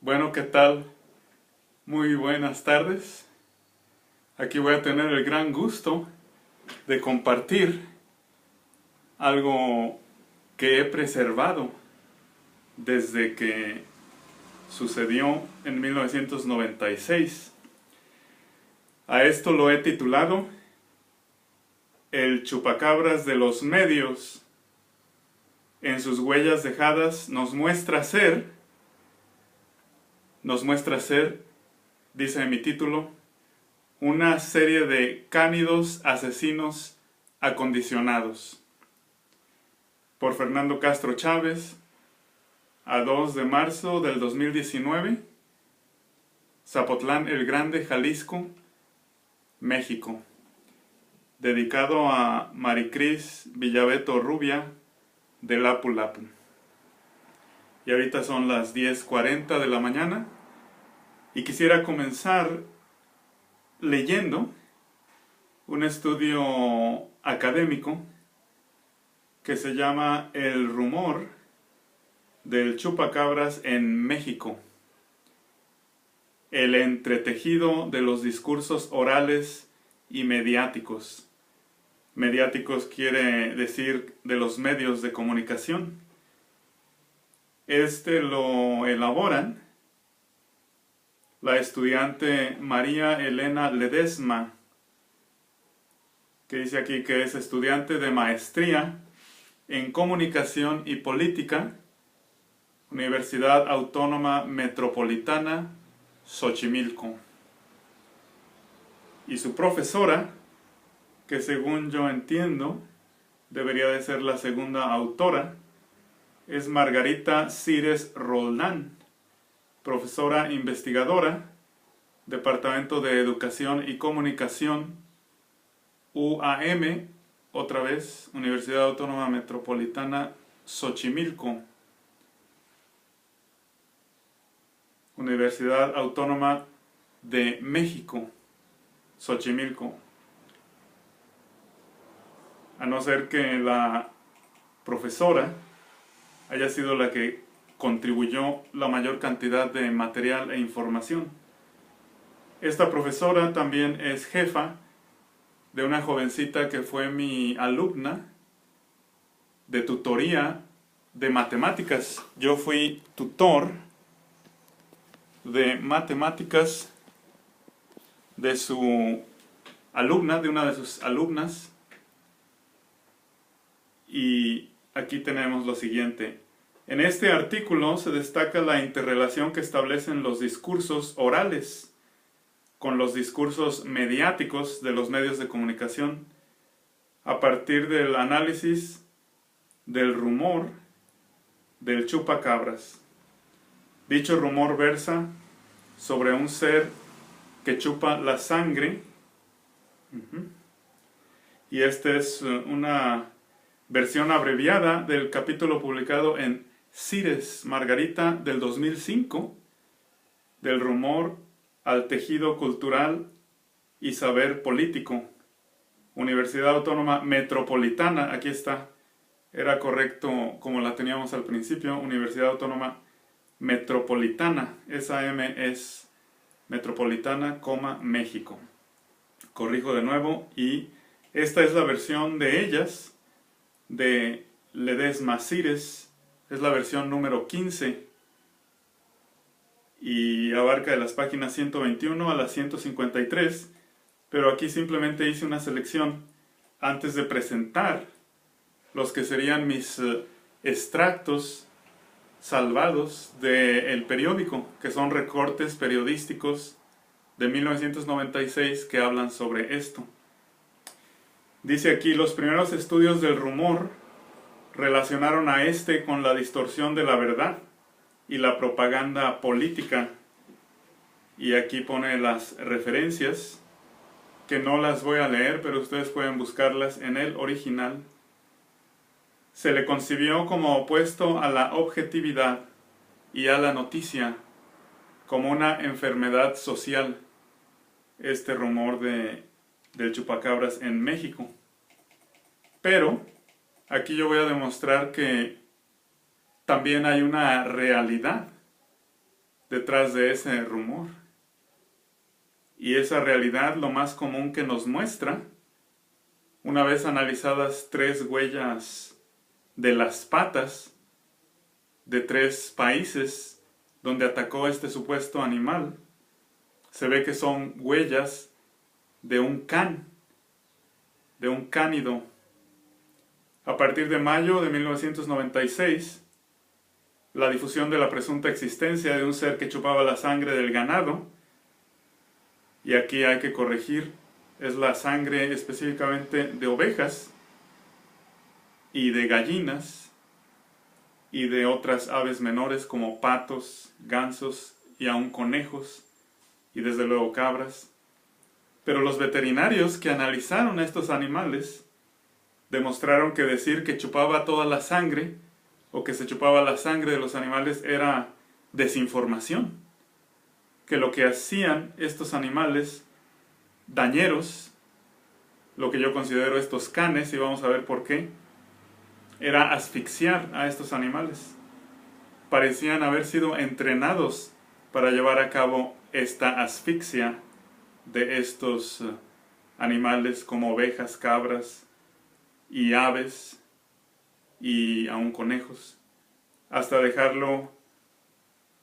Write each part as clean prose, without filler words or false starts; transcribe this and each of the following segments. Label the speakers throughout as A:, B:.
A: Bueno, ¿qué tal? Muy buenas tardes. Aquí voy a tener el gran gusto de compartir algo que he preservado desde que sucedió en 1996. A esto lo he titulado El chupacabras de los medios. En sus huellas dejadas nos muestra ser, dice mi título, una serie de cánidos asesinos acondicionados. Por Fernando Castro Chávez, a 2 de marzo del 2019, Zapotlán el Grande, Jalisco, México. Dedicado a Maricris Villaveto Rubia de Lapu Lapu. Y ahorita son las 10:40 de la mañana y quisiera comenzar leyendo un estudio académico que se llama El rumor del chupacabras en México. El entretejido de los discursos orales y mediáticos. Mediáticos quiere decir de los medios de comunicación. Lo elaboran la estudiante María Elena Ledesma, que dice aquí que es estudiante de maestría en Comunicación y Política, Universidad Autónoma Metropolitana, Xochimilco. Y su profesora, que según yo entiendo, debería de ser la segunda autora, es Margarita Cires Roldán, profesora investigadora, Departamento de Educación y Comunicación, UAM, otra vez, Universidad Autónoma Metropolitana, Xochimilco. Universidad Autónoma de México, Xochimilco. A no ser que la profesora haya sido la que contribuyó la mayor cantidad de material e información. Esta profesora también es jefa de una jovencita que fue mi alumna de tutoría de matemáticas. Yo fui tutor de matemáticas de su alumna, de una de sus alumnas. Y aquí tenemos lo siguiente. En este artículo se destaca la interrelación que establecen los discursos orales con los discursos mediáticos de los medios de comunicación a partir del análisis del rumor del chupacabras. Dicho rumor versa sobre un ser que chupa la sangre, y esta es una versión abreviada del capítulo publicado en Cires Margarita del 2005, del rumor al tejido cultural y saber político. Universidad Autónoma Metropolitana, aquí está, era correcto como la teníamos al principio, Universidad Autónoma Metropolitana, esa M es Metropolitana, México. Corrijo de nuevo, y esta es la versión de ellas, de Ledesma Cires, es la versión número 15 y abarca de las páginas 121 a las 153, pero aquí simplemente hice una selección antes de presentar los que serían mis extractos salvados del periódico, que son recortes periodísticos de 1996 que hablan sobre esto. Dice aquí, los primeros estudios del rumor relacionaron a este con la distorsión de la verdad y la propaganda política. Y aquí pone las referencias, que no las voy a leer, pero ustedes pueden buscarlas en el original. Se le concibió como opuesto a la objetividad y a la noticia, como una enfermedad social, este rumor del chupacabras en México. Pero aquí yo voy a demostrar que también hay una realidad detrás de ese rumor. Y esa realidad lo más común que nos muestra, una vez analizadas 3 huellas de las patas de 3 países donde atacó este supuesto animal, se ve que son huellas de un cánido. A partir de mayo de 1996, la difusión de la presunta existencia de un ser que chupaba la sangre del ganado, y aquí hay que corregir, es la sangre específicamente de ovejas y de gallinas y de otras aves menores como patos, gansos y aún conejos y desde luego cabras. Pero los veterinarios que analizaron a estos animales demostraron que decir que chupaba toda la sangre o que se chupaba la sangre de los animales era desinformación. Que lo que hacían estos animales dañeros, lo que yo considero estos canes, y vamos a ver por qué, era asfixiar a estos animales. Parecían haber sido entrenados para llevar a cabo esta asfixia de estos animales como ovejas, cabras y aves y aún conejos, hasta dejarlo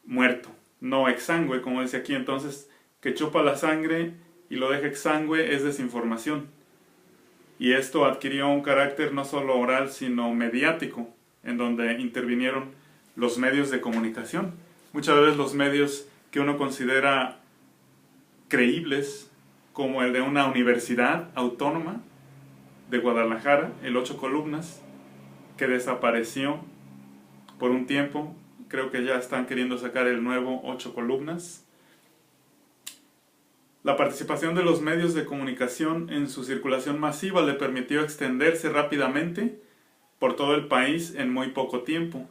A: muerto, no exangüe, como dice aquí. Entonces, que chupa la sangre y lo deja exangüe es desinformación. Y esto adquirió un carácter no solo oral, sino mediático, en donde intervinieron los medios de comunicación. Muchas veces los medios que uno considera creíbles, como el de una universidad autónoma de Guadalajara, el 8 columnas, que desapareció por un tiempo. Creo que ya están queriendo sacar el nuevo 8 columnas. La participación de los medios de comunicación en su circulación masiva le permitió extenderse rápidamente por todo el país en muy poco tiempo.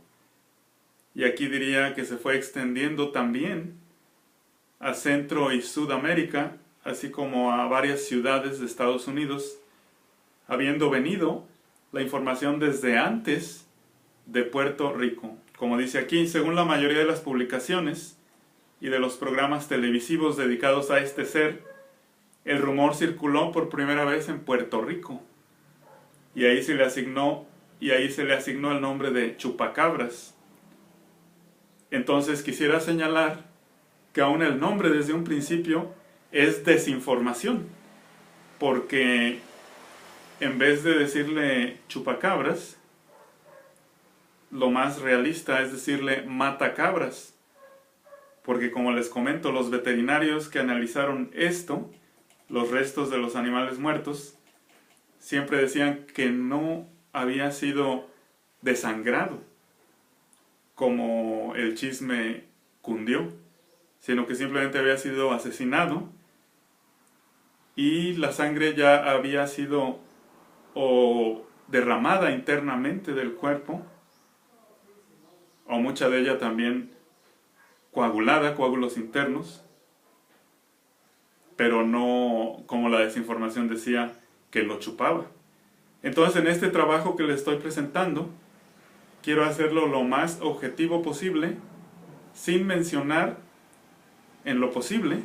A: Y aquí diría que se fue extendiendo también a Centro y Sudamérica, así como a varias ciudades de Estados Unidos, habiendo venido la información desde antes de Puerto Rico. Como dice aquí, según la mayoría de las publicaciones y de los programas televisivos dedicados a este ser, el rumor circuló por primera vez en Puerto Rico. Y ahí se le asignó el nombre de chupacabras. Entonces quisiera señalar que aún el nombre desde un principio es desinformación, porque en vez de decirle chupacabras, lo más realista es decirle matacabras, porque como les comento, los veterinarios que analizaron esto, los restos de los animales muertos, siempre decían que no había sido desangrado, como el chisme cundió, sino que simplemente había sido asesinado y la sangre ya había sido o derramada internamente del cuerpo, o mucha de ella también coagulada, coágulos internos, pero no como la desinformación decía que lo chupaba. Entonces, en este trabajo que les estoy presentando, quiero hacerlo lo más objetivo posible, sin mencionar en lo posible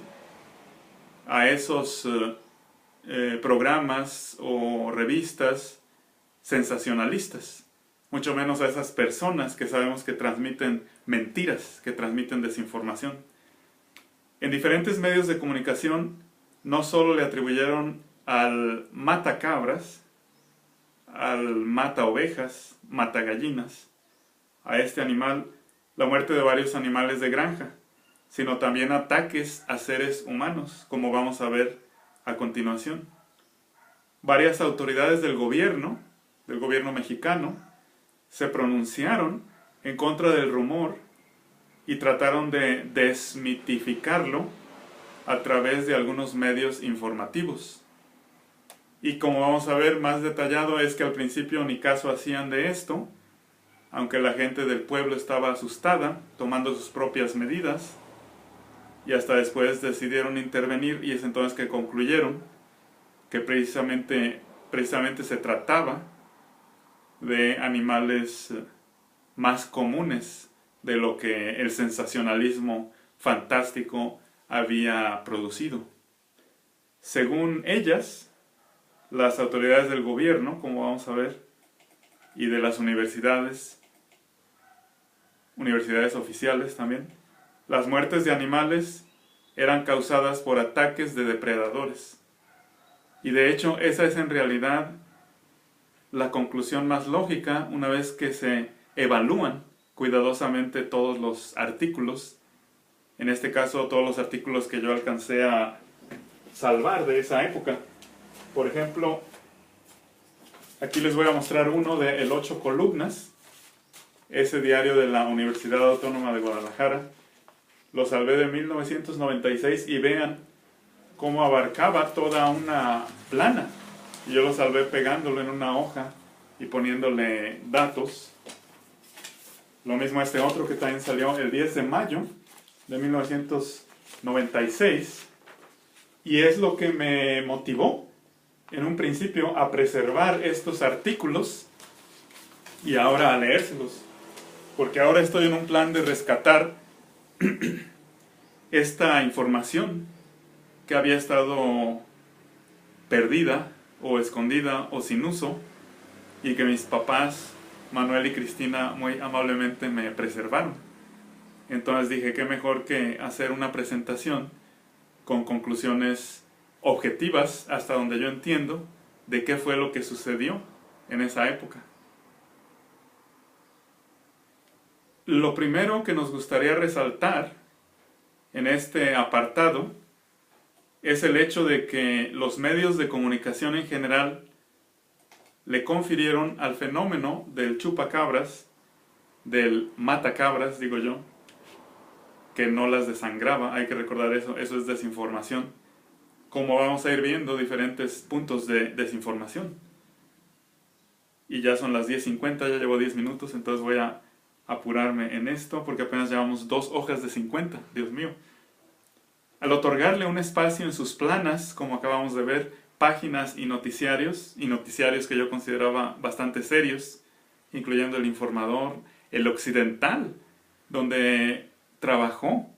A: a esos programas o revistas sensacionalistas, mucho menos a esas personas que sabemos que transmiten mentiras, que transmiten desinformación. En diferentes medios de comunicación no solo le atribuyeron al matacabras, al mata ovejas, mata gallinas, a este animal, la muerte de varios animales de granja, sino también ataques a seres humanos, como vamos a ver a continuación. Varias autoridades del gobierno mexicano, se pronunciaron en contra del rumor y trataron de desmitificarlo a través de algunos medios informativos. Y como vamos a ver más detallado, es que al principio ni caso hacían de esto, aunque la gente del pueblo estaba asustada, tomando sus propias medidas, y hasta después decidieron intervenir, y es entonces que concluyeron que precisamente se trataba de animales más comunes de lo que el sensacionalismo fantástico había producido. Según ellas, las autoridades del gobierno, como vamos a ver, y de las universidades oficiales también, las muertes de animales eran causadas por ataques de depredadores. Y de hecho, esa es en realidad la conclusión más lógica una vez que se evalúan cuidadosamente todos los artículos, en este caso todos los artículos que yo alcancé a salvar de esa época. Por ejemplo, aquí les voy a mostrar uno de El Ocho Columnas, ese diario de la Universidad Autónoma de Guadalajara. Lo salvé de 1996 y vean cómo abarcaba toda una plana. Y yo lo salvé pegándolo en una hoja y poniéndole datos. Lo mismo este otro que también salió el 10 de mayo de 1996. Y es lo que me motivó en un principio a preservar estos artículos y ahora a leérselos. Porque ahora estoy en un plan de rescatar esta información que había estado perdida o escondida o sin uso y que mis papás, Manuel y Cristina, muy amablemente me preservaron. Entonces dije, qué mejor que hacer una presentación con conclusiones objetivas hasta donde yo entiendo de qué fue lo que sucedió en esa época. Lo primero que nos gustaría resaltar en este apartado es el hecho de que los medios de comunicación en general le confirieron al fenómeno del chupacabras, del matacabras, digo yo, que no las desangraba, hay que recordar eso es desinformación. Como vamos a ir viendo diferentes puntos de desinformación. Y ya son las 10:50, ya llevo 10 minutos, entonces voy a apurarme en esto porque apenas llevamos 2 hojas de 50, Dios mío. Al otorgarle un espacio en sus planas, como acabamos de ver, páginas y noticiarios que yo consideraba bastante serios, incluyendo El Informador, El Occidental, donde trabajó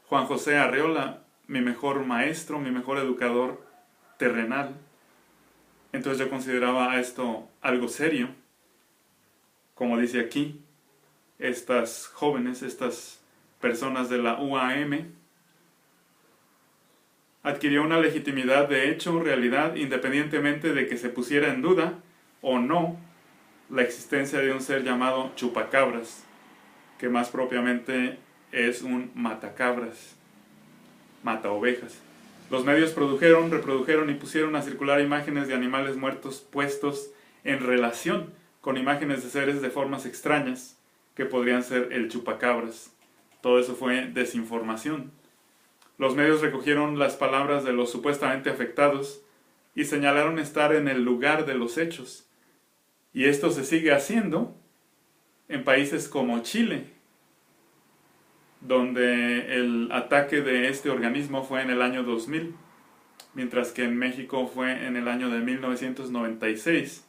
A: Juan José Arreola, mi mejor maestro, mi mejor educador terrenal. Entonces yo consideraba esto algo serio. Como dice aquí, estas jóvenes, estas personas de la UAM, adquirió una legitimidad de hecho, realidad, independientemente de que se pusiera en duda o no la existencia de un ser llamado chupacabras, que más propiamente es un matacabras, mata ovejas. Los medios produjeron, reprodujeron y pusieron a circular imágenes de animales muertos puestos en relación con imágenes de seres de formas extrañas que podrían ser el chupacabras. Todo eso fue desinformación. Los medios recogieron las palabras de los supuestamente afectados y señalaron estar en el lugar de los hechos. Y esto se sigue haciendo en países como Chile, donde el ataque de este organismo fue en el año 2000, mientras que en México fue en el año de 1996,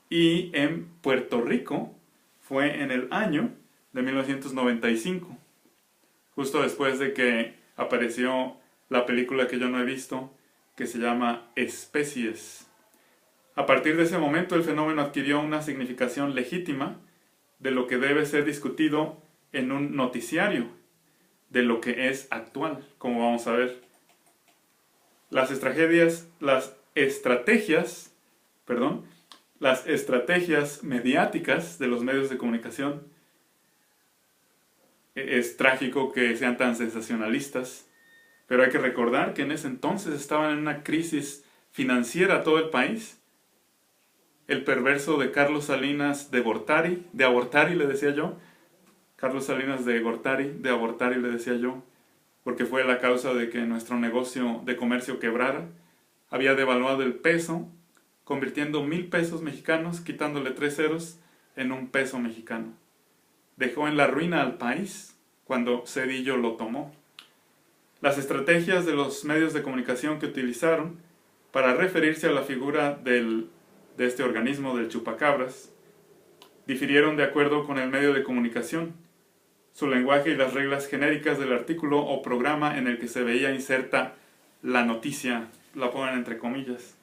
A: y en Puerto Rico fue en el año de 1995, justo después de que apareció la película que yo no he visto, que se llama Especies. A partir de ese momento el fenómeno adquirió una significación legítima de lo que debe ser discutido en un noticiario, de lo que es actual, como vamos a ver. Las estrategias mediáticas de los medios de comunicación, es trágico que sean tan sensacionalistas, pero hay que recordar que en ese entonces estaban en una crisis financiera todo el país. El perverso de Carlos Salinas de Gortari le decía yo, Carlos Salinas de Gortari, de Abortari le decía yo, porque fue la causa de que nuestro negocio de comercio quebrara. Había devaluado el peso, convirtiendo 1,000 pesos mexicanos, quitándole 3 ceros en un peso mexicano. Dejó en la ruina al país cuando Zedillo lo tomó. Las estrategias de los medios de comunicación que utilizaron para referirse a la figura de este organismo del chupacabras difirieron de acuerdo con el medio de comunicación. su lenguaje y las reglas genéricas del artículo o programa en el que se veía inserta la noticia, la ponen entre comillas,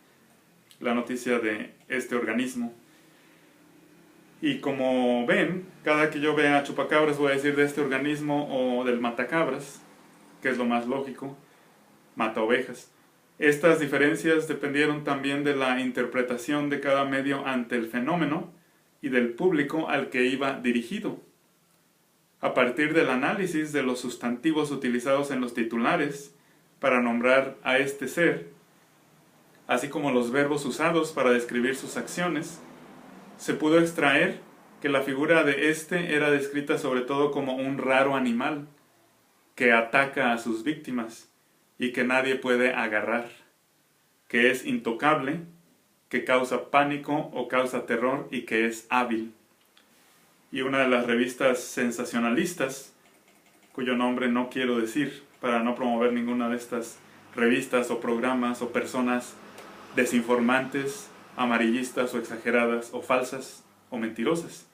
A: la noticia de este organismo. Y como ven, cada que yo vea chupacabras voy a decir de este organismo o del matacabras, que es lo más lógico, mata ovejas. Estas diferencias dependieron también de la interpretación de cada medio ante el fenómeno y del público al que iba dirigido. A partir del análisis de los sustantivos utilizados en los titulares para nombrar a este ser, así como los verbos usados para describir sus acciones, se pudo extraer que la figura de este era descrita sobre todo como un raro animal que ataca a sus víctimas y que nadie puede agarrar, que es intocable, que causa pánico o causa terror y que es hábil. Y una de las revistas sensacionalistas, cuyo nombre no quiero decir para no promover ninguna de estas revistas o programas o personas desinformantes, amarillistas o exageradas o falsas o mentirosas.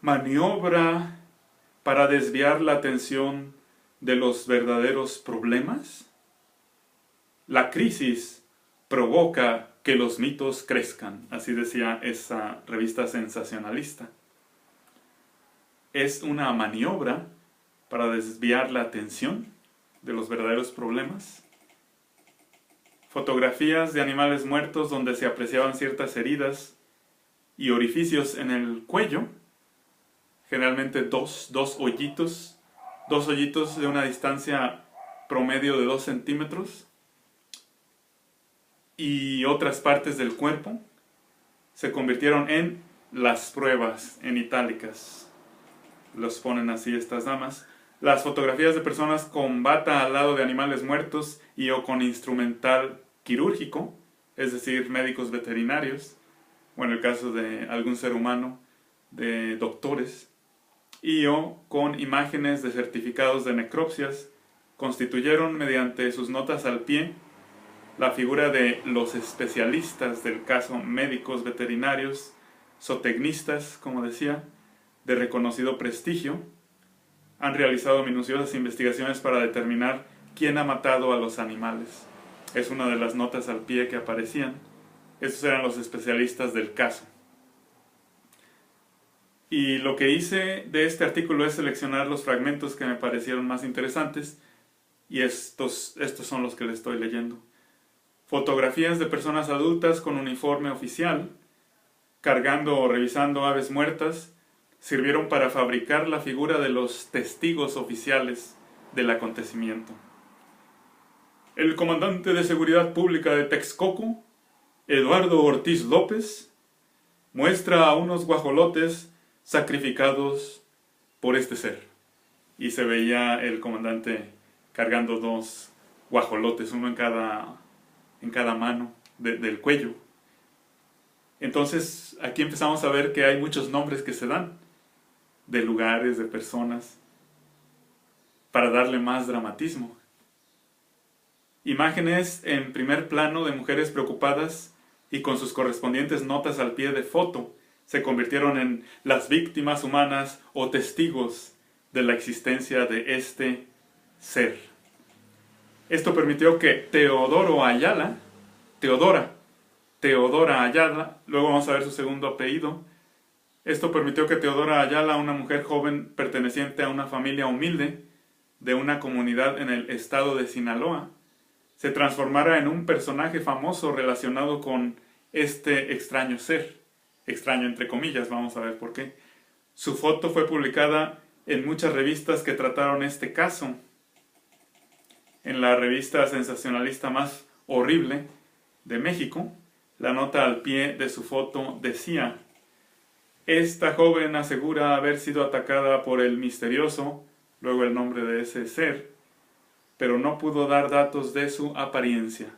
A: Maniobra para desviar la atención de los verdaderos problemas. La crisis provoca que los mitos crezcan, así decía esa revista sensacionalista. Es una maniobra para desviar la atención de los verdaderos problemas. Fotografías de animales muertos donde se apreciaban ciertas heridas y orificios en el cuello, generalmente dos hoyitos de una distancia promedio de 2 centímetros, y otras partes del cuerpo se convirtieron en las pruebas, en itálicas. Los ponen así estas damas. Las fotografías de personas con bata al lado de animales muertos y o con instrumental quirúrgico, es decir, médicos veterinarios, o en el caso de algún ser humano, de doctores, y o con imágenes de certificados de necropsias, constituyeron mediante sus notas al pie la figura de los especialistas del caso, médicos veterinarios, zootecnistas, como decía, de reconocido prestigio. Han realizado minuciosas investigaciones para determinar quién ha matado a los animales. Es una de las notas al pie que aparecían. Estos eran los especialistas del caso. Y lo que hice de este artículo es seleccionar los fragmentos que me parecieron más interesantes, y estos son los que les estoy leyendo. Fotografías de personas adultas con uniforme oficial, cargando o revisando aves muertas, sirvieron para fabricar la figura de los testigos oficiales del acontecimiento. El comandante de Seguridad Pública de Texcoco, Eduardo Ortiz López, muestra a unos guajolotes sacrificados por este ser. Y se veía el comandante cargando 2 guajolotes, uno en cada mano del cuello. Entonces aquí empezamos a ver que hay muchos nombres que se dan de lugares, de personas, para darle más dramatismo. Imágenes en primer plano de mujeres preocupadas y con sus correspondientes notas al pie de foto se convirtieron en las víctimas humanas o testigos de la existencia de este ser. Esto permitió que Teodora Ayala, luego vamos a ver su segundo apellido. Esto permitió que Teodora Ayala, una mujer joven perteneciente a una familia humilde de una comunidad en el estado de Sinaloa, se transformara en un personaje famoso relacionado con este extraño ser. Extraño entre comillas, vamos a ver por qué. Su foto fue publicada en muchas revistas que trataron este caso. En la revista sensacionalista más horrible de México, la nota al pie de su foto decía: esta joven asegura haber sido atacada por el misterioso, luego el nombre de ese ser, pero no pudo dar datos de su apariencia.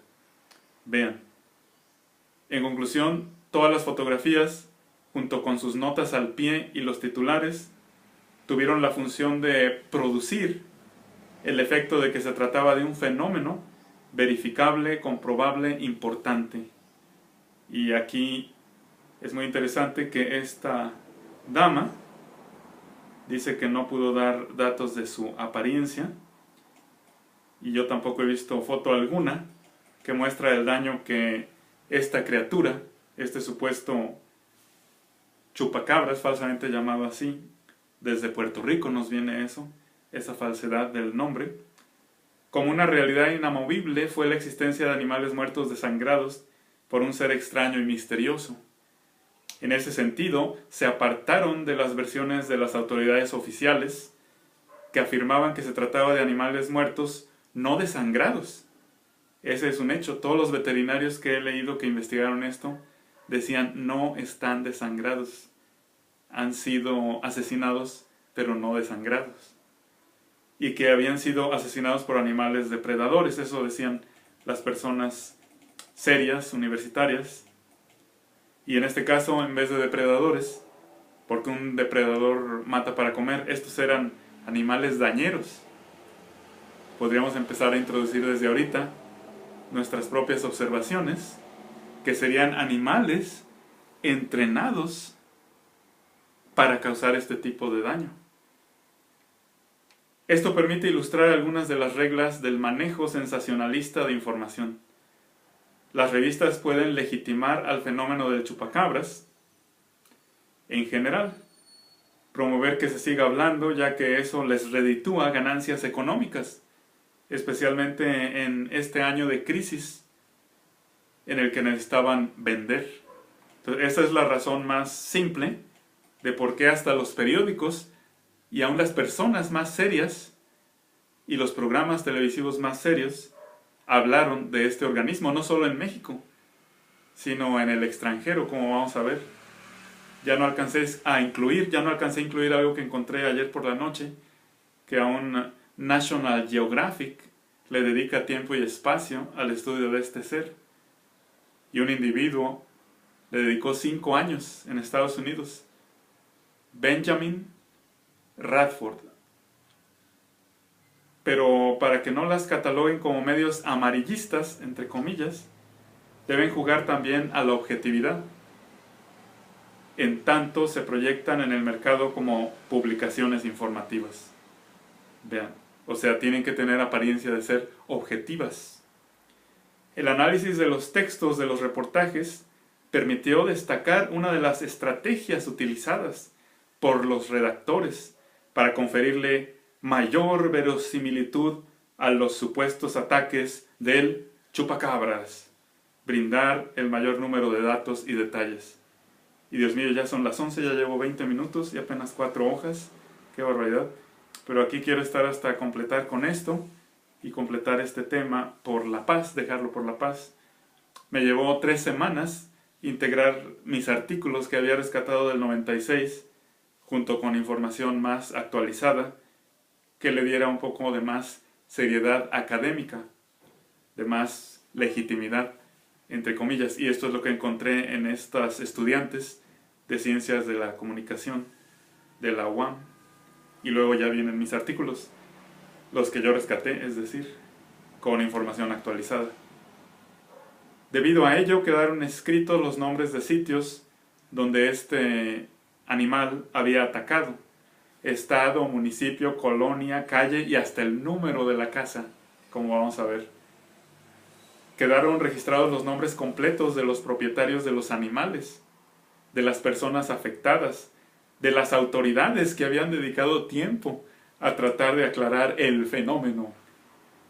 A: Vean. En conclusión, todas las fotografías, junto con sus notas al pie y los titulares, tuvieron la función de producir el efecto de que se trataba de un fenómeno verificable, comprobable, importante. Y aquí es muy interesante que esta dama Dice que no pudo dar datos de su apariencia, y yo tampoco he visto foto alguna que muestra el daño que esta criatura, este supuesto chupacabras, falsamente llamado así, desde Puerto Rico nos viene eso, esa falsedad del nombre. Como una realidad inamovible fue la existencia de animales muertos desangrados por un ser extraño y misterioso. En ese sentido, se apartaron de las versiones de las autoridades oficiales que afirmaban que se trataba de animales muertos no desangrados. Ese es un hecho. Todos los veterinarios que he leído que investigaron esto decían no están desangrados. Han sido asesinados, pero no desangrados. Y que habían sido asesinados por animales depredadores. Eso decían las personas serias, universitarias. Y en este caso, en vez de depredadores, porque un depredador mata para comer, estos eran animales dañeros. Podríamos empezar a introducir desde ahorita nuestras propias observaciones, que serían animales entrenados para causar este tipo de daño. Esto permite ilustrar algunas de las reglas del manejo sensacionalista de información. Las revistas pueden legitimar al fenómeno del chupacabras en general, promover que se siga hablando, ya que eso les reditúa ganancias económicas, especialmente en este año de crisis en el que necesitaban vender. Entonces, esa es la razón más simple de por qué hasta los periódicos y aún las personas más serias y los programas televisivos más serios hablaron de este organismo, no solo en México, sino en el extranjero, como vamos a ver. Ya no alcancé a incluir algo que encontré ayer por la noche, que aún National Geographic le dedica tiempo y espacio al estudio de este ser. Y un individuo le dedicó 5 años en Estados Unidos. Benjamin Radford. Pero para que no las cataloguen como medios amarillistas, entre comillas, deben jugar también a la objetividad. En tanto se proyectan en el mercado como publicaciones informativas. Vean, o sea, tienen que tener apariencia de ser objetivas. El análisis de los textos de los reportajes permitió destacar una de las estrategias utilizadas por los redactores para conferirle mayor verosimilitud a los supuestos ataques del chupacabras, brindar el mayor número de datos y detalles. Y Dios mío, ya son las 11, ya llevo 20 minutos y apenas 4 hojas, qué barbaridad. Pero aquí quiero estar hasta completar con esto y completar este tema por la paz, dejarlo por la paz. Me llevó 3 semanas integrar mis artículos que había rescatado del 96 junto con información más actualizada que le diera un poco de más seriedad académica, de más legitimidad, entre comillas. Y esto es lo que encontré en estas estudiantes de Ciencias de la Comunicación de la UAM. Y luego ya vienen mis artículos, los que yo rescaté, es decir, con información actualizada. Debido a ello quedaron escritos los nombres de sitios donde este animal había atacado. Estado, municipio, colonia, calle y hasta el número de la casa, como vamos a ver. Quedaron registrados los nombres completos de los propietarios de los animales, de las personas afectadas, de las autoridades que habían dedicado tiempo a tratar de aclarar el fenómeno,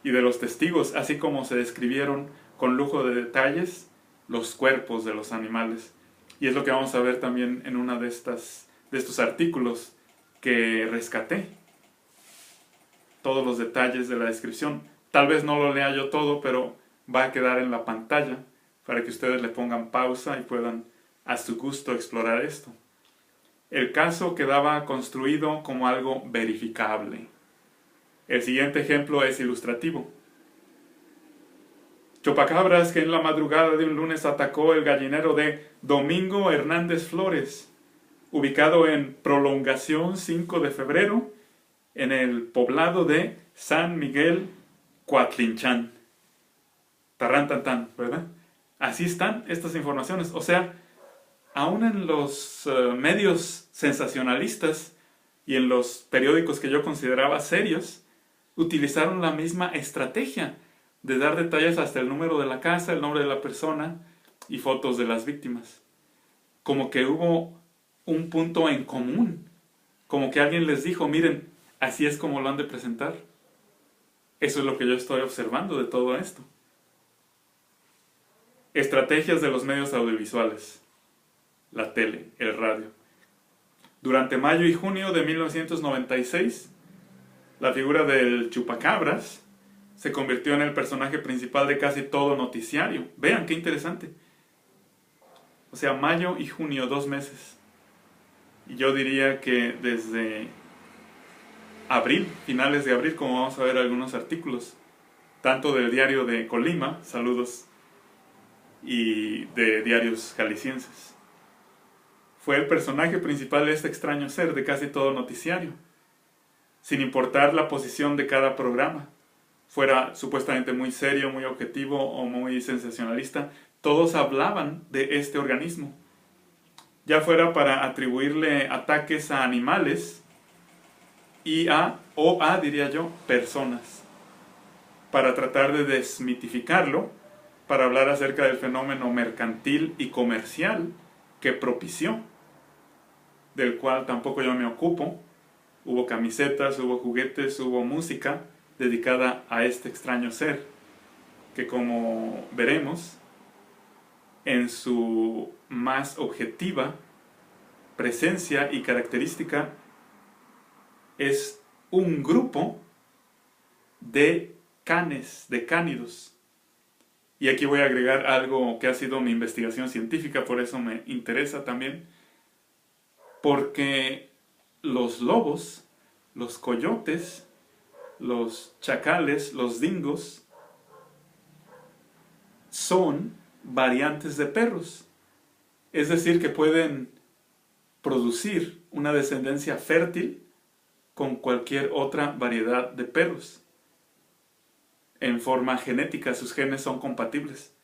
A: y de los testigos, así como se describieron con lujo de detalles los cuerpos de los animales. Y es lo que vamos a ver también en una de estos artículos que rescaté. Todos los detalles de la descripción. Tal vez no lo lea yo todo, pero va a quedar en la pantalla para que ustedes le pongan pausa y puedan a su gusto explorar esto. El caso quedaba construido como algo verificable. El siguiente ejemplo es ilustrativo. Chupacabras que en la madrugada de un lunes atacó el gallinero de Domingo Hernández Flores, ubicado en Prolongación 5 de Febrero, en el poblado de San Miguel Coatlinchán. Tarrán tan tan, ¿verdad? Así están estas informaciones. O sea, aún en los medios sensacionalistas y en los periódicos que yo consideraba serios, utilizaron la misma estrategia de dar detalles hasta el número de la casa, el nombre de la persona y fotos de las víctimas. Como que hubo un punto en común, como que alguien les dijo, miren, así es como lo han de presentar. Eso es lo que yo estoy observando de todo esto. Estrategias de los medios audiovisuales, la tele, el radio. Durante mayo y junio de 1996, la figura del chupacabras se convirtió en el personaje principal de casi todo noticiario. Vean qué interesante. O sea, mayo y junio, 2 meses. Y yo diría que desde abril, finales de abril, como vamos a ver algunos artículos, tanto del diario de Colima, saludos, y de diarios jaliscienses. Fue el personaje principal de este extraño ser de casi todo noticiario, sin importar la posición de cada programa, fuera supuestamente muy serio, muy objetivo o muy sensacionalista, todos hablaban de este organismo, ya fuera para atribuirle ataques a animales o a, diría yo, personas, para tratar de desmitificarlo, para hablar acerca del fenómeno mercantil y comercial que propició, del cual tampoco yo me ocupo. Hubo camisetas, hubo juguetes, hubo música dedicada a este extraño ser, que como veremos, en su más objetiva presencia y característica, es un grupo de canes, de cánidos. Y aquí voy a agregar algo que ha sido mi investigación científica, por eso me interesa también, porque los lobos, los coyotes, los chacales, los dingos, son variantes de perros. Es decir, que pueden producir una descendencia fértil con cualquier otra variedad de perros. En forma genética, sus genes son compatibles.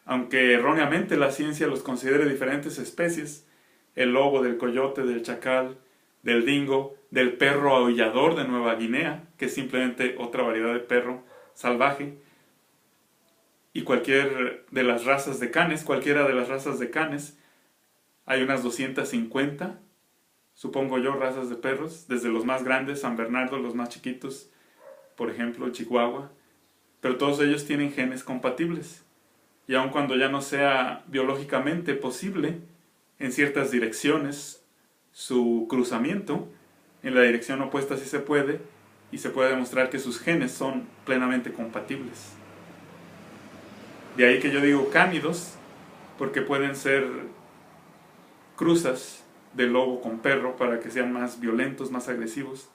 A: Aunque erróneamente la ciencia los considere diferentes especies, el lobo, del coyote, del chacal, del dingo, del perro aullador de Nueva Guinea, que es simplemente otra variedad de perro salvaje, y cualquier de las razas de canes, cualquiera de las razas de canes, hay unas 250, supongo yo, razas de perros, desde los más grandes, San Bernardo, los más chiquitos, por ejemplo, Chihuahua, pero todos ellos tienen genes compatibles. Y aun cuando ya no sea biológicamente posible, en ciertas direcciones, su cruzamiento, en la dirección opuesta sí se puede, y se puede demostrar que sus genes son plenamente compatibles. De ahí que yo digo cánidos, porque pueden ser cruzas de lobo con perro para que sean más violentos, más agresivos,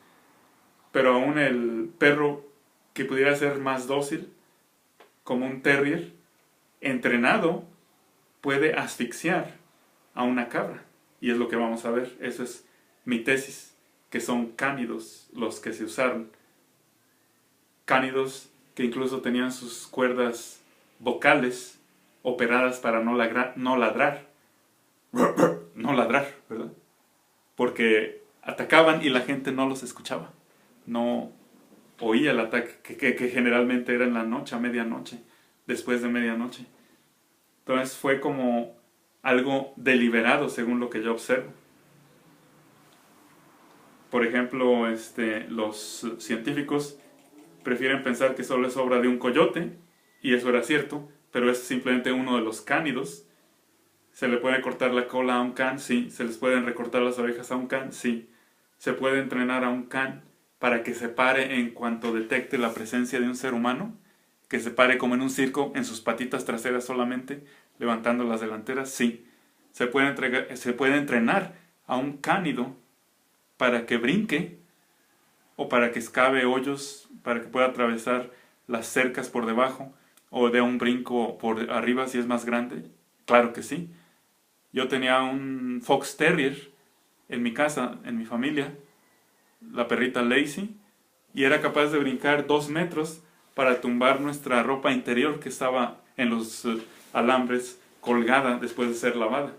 A: pero aún el perro que pudiera ser más dócil, como un terrier, entrenado, puede asfixiar a una cabra. Y es lo que vamos a ver. Eso es mi tesis, que son cánidos los que se usaron. Cánidos que incluso tenían sus cuerdas vocales operadas para no ladrar. No ladrar, ¿verdad? Porque atacaban y la gente no los escuchaba. No oía el ataque, que generalmente era en la noche, a medianoche, después de medianoche. Entonces fue como algo deliberado, según lo que yo observo. Por ejemplo, los científicos prefieren pensar que solo es obra de un coyote, y eso era cierto, pero es simplemente uno de los cánidos. ¿Se le puede cortar la cola a un can? Sí. ¿Se les pueden recortar las orejas a un can? Sí. ¿Se puede entrenar a un can para que se pare en cuanto detecte la presencia de un ser humano? Que se pare como en un circo, en sus patitas traseras solamente, levantando las delanteras. Sí. ¿Se puede entrenar a un cánido para que brinque o para que excave hoyos, para que pueda atravesar las cercas por debajo o dé un brinco por arriba si es más grande? Claro que sí. Yo tenía un Fox Terrier en mi casa, en mi familia, la perrita Lazy, y era capaz de brincar 2 metros para tumbar nuestra ropa interior que estaba en los alambres colgada después de ser lavada.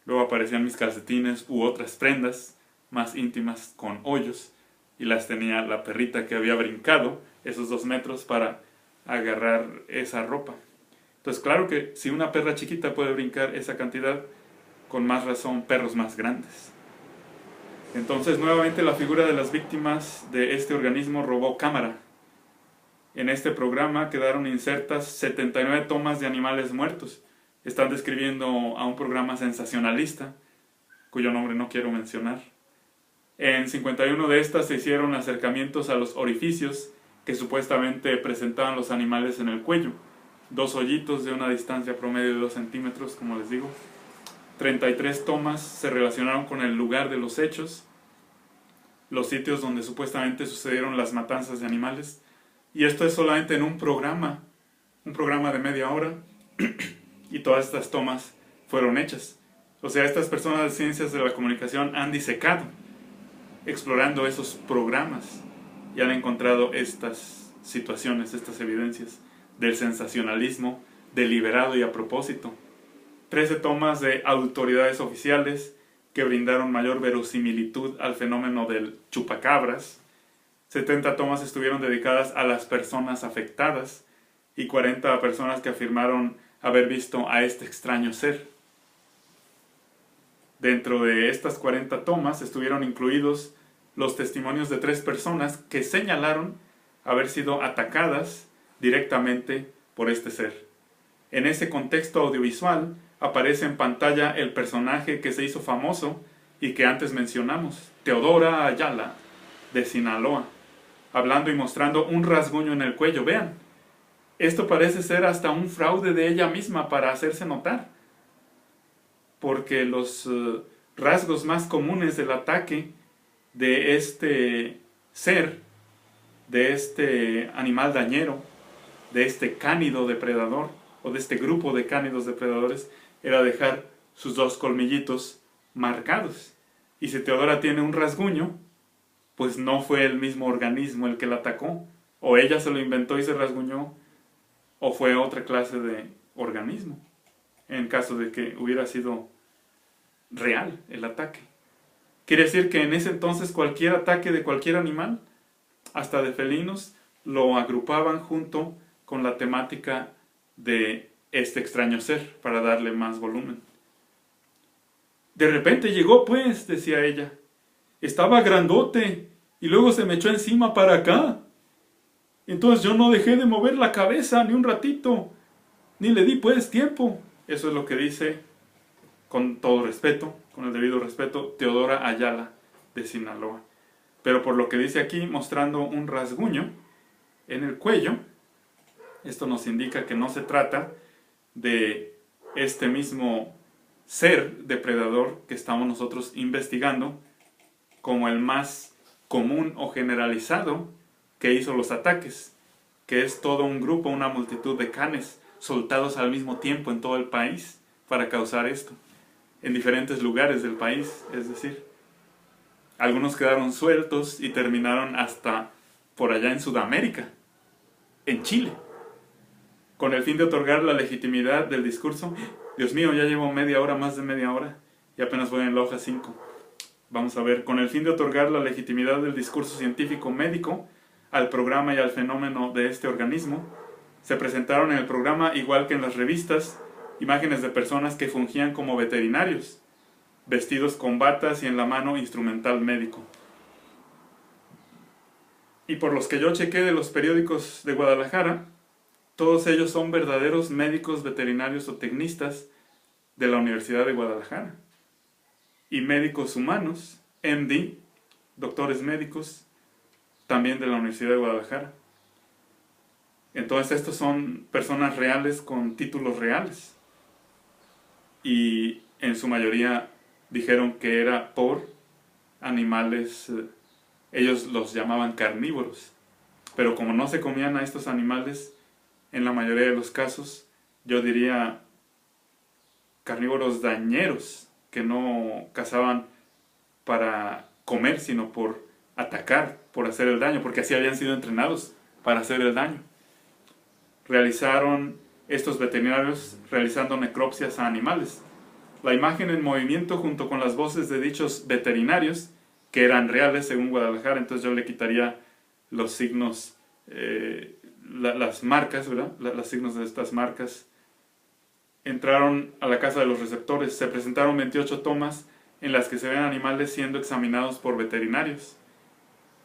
A: Luego aparecían mis calcetines u otras prendas más íntimas con hoyos, y las tenía la perrita que había brincado esos 2 metros para agarrar esa ropa. Entonces claro que si una perra chiquita puede brincar esa cantidad, con más razón perros más grandes. Entonces nuevamente la figura de las víctimas de este organismo robó cámara. En este programa quedaron insertas 79 tomas de animales muertos. Están describiendo a un programa sensacionalista, cuyo nombre no quiero mencionar. En 51 de estas se hicieron acercamientos a los orificios que supuestamente presentaban los animales en el cuello. 2 hoyitos de una distancia promedio de 2 centímetros, como les digo. 33 tomas se relacionaron con el lugar de los hechos, los sitios donde supuestamente sucedieron las matanzas de animales. Y esto es solamente en un programa de media hora, y todas estas tomas fueron hechas. O sea, estas personas de ciencias de la comunicación han disecado, explorando esos programas, y han encontrado estas situaciones, estas evidencias del sensacionalismo deliberado y a propósito. 13 tomas de autoridades oficiales que brindaron mayor verosimilitud al fenómeno del chupacabras. 70 tomas estuvieron dedicadas a las personas afectadas y 40 a personas que afirmaron haber visto a este extraño ser. Dentro de estas 40 tomas estuvieron incluidos los testimonios de 3 personas que señalaron haber sido atacadas directamente por este ser. En ese contexto audiovisual aparece en pantalla el personaje que se hizo famoso y que antes mencionamos, Teodora Ayala, de Sinaloa, hablando y mostrando un rasguño en el cuello. Vean, esto parece ser hasta un fraude de ella misma para hacerse notar, porque los rasgos más comunes del ataque de este ser, de este animal dañero, de este cánido depredador, o de este grupo de cánidos depredadores, era dejar sus 2 colmillitos marcados. Y si Teodora tiene un rasguño, pues no fue el mismo organismo el que la atacó, o ella se lo inventó y se rasguñó, o fue otra clase de organismo, en caso de que hubiera sido real el ataque. Quiere decir que en ese entonces cualquier ataque de cualquier animal, hasta de felinos, lo agrupaban junto con la temática de este extraño ser para darle más volumen. De repente llegó, pues, decía ella. Estaba grandote y luego se me echó encima para acá. Entonces yo no dejé de mover la cabeza ni un ratito, ni le di pues tiempo. Eso es lo que dice, con todo respeto, con el debido respeto, Teodora Ayala de Sinaloa. Pero por lo que dice aquí, mostrando un rasguño en el cuello, esto nos indica que no se trata de este mismo ser depredador que estamos nosotros investigando como el más común o generalizado que hizo los ataques, que es todo un grupo, una multitud de canes soltados al mismo tiempo en todo el país para causar esto, en diferentes lugares del país, es decir, algunos quedaron sueltos y terminaron hasta por allá en Sudamérica, en Chile, con el fin de otorgar la legitimidad del discurso. Dios mío, ya llevo media hora, más de media hora, y apenas voy en la hoja 5. Vamos a ver, con el fin de otorgar la legitimidad del discurso científico médico al programa y al fenómeno de este organismo, se presentaron en el programa, igual que en las revistas, imágenes de personas que fungían como veterinarios, vestidos con batas y en la mano instrumental médico. Y por los que yo chequé de los periódicos de Guadalajara, todos ellos son verdaderos médicos veterinarios o tecnistas de la Universidad de Guadalajara. Y médicos humanos, MD, doctores médicos, también de la Universidad de Guadalajara. Entonces estos son personas reales con títulos reales. Y en su mayoría dijeron que era por animales, ellos los llamaban carnívoros. Pero como no se comían a estos animales, en la mayoría de los casos, yo diría carnívoros dañeros, que no cazaban para comer, sino por atacar, por hacer el daño, porque así habían sido entrenados para hacer el daño. Realizaron estos veterinarios realizando necropsias a animales. La imagen en movimiento junto con las voces de dichos veterinarios que eran reales según Guadalajara, entonces yo le quitaría los signos, las marcas, ¿verdad? Los signos de estas marcas. Entraron a la casa de los receptores, se presentaron 28 tomas en las que se ven animales siendo examinados por veterinarios.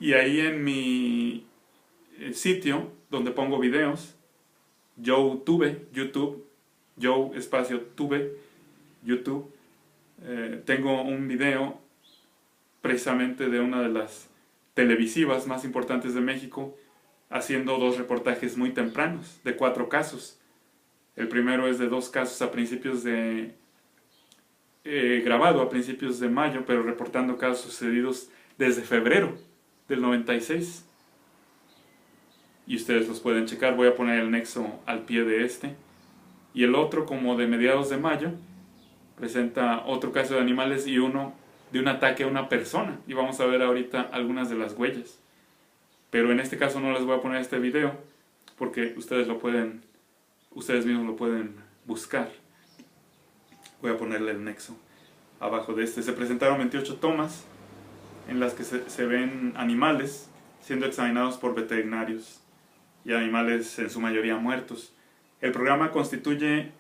A: Y ahí en mi sitio, donde pongo videos, YouTube, Joe espacio Tube, YouTube, tengo un video precisamente de una de las televisivas más importantes de México, haciendo 2 reportajes muy tempranos, de 4 casos. El primero es de 2 casos a principios de... grabado a principios de mayo, pero reportando casos sucedidos desde febrero del 96. Y ustedes los pueden checar, voy a poner el nexo al pie de este. Y el otro, como de mediados de mayo, presenta otro caso de animales y uno de un ataque a una persona. Y vamos a ver ahorita algunas de las huellas. Pero en este caso no les voy a poner este video, porque ustedes mismos lo pueden buscar. Voy a ponerle el nexo abajo de este. Se presentaron 28 tomas en las que se ven animales siendo examinados por veterinarios y animales en su mayoría muertos. El programa construye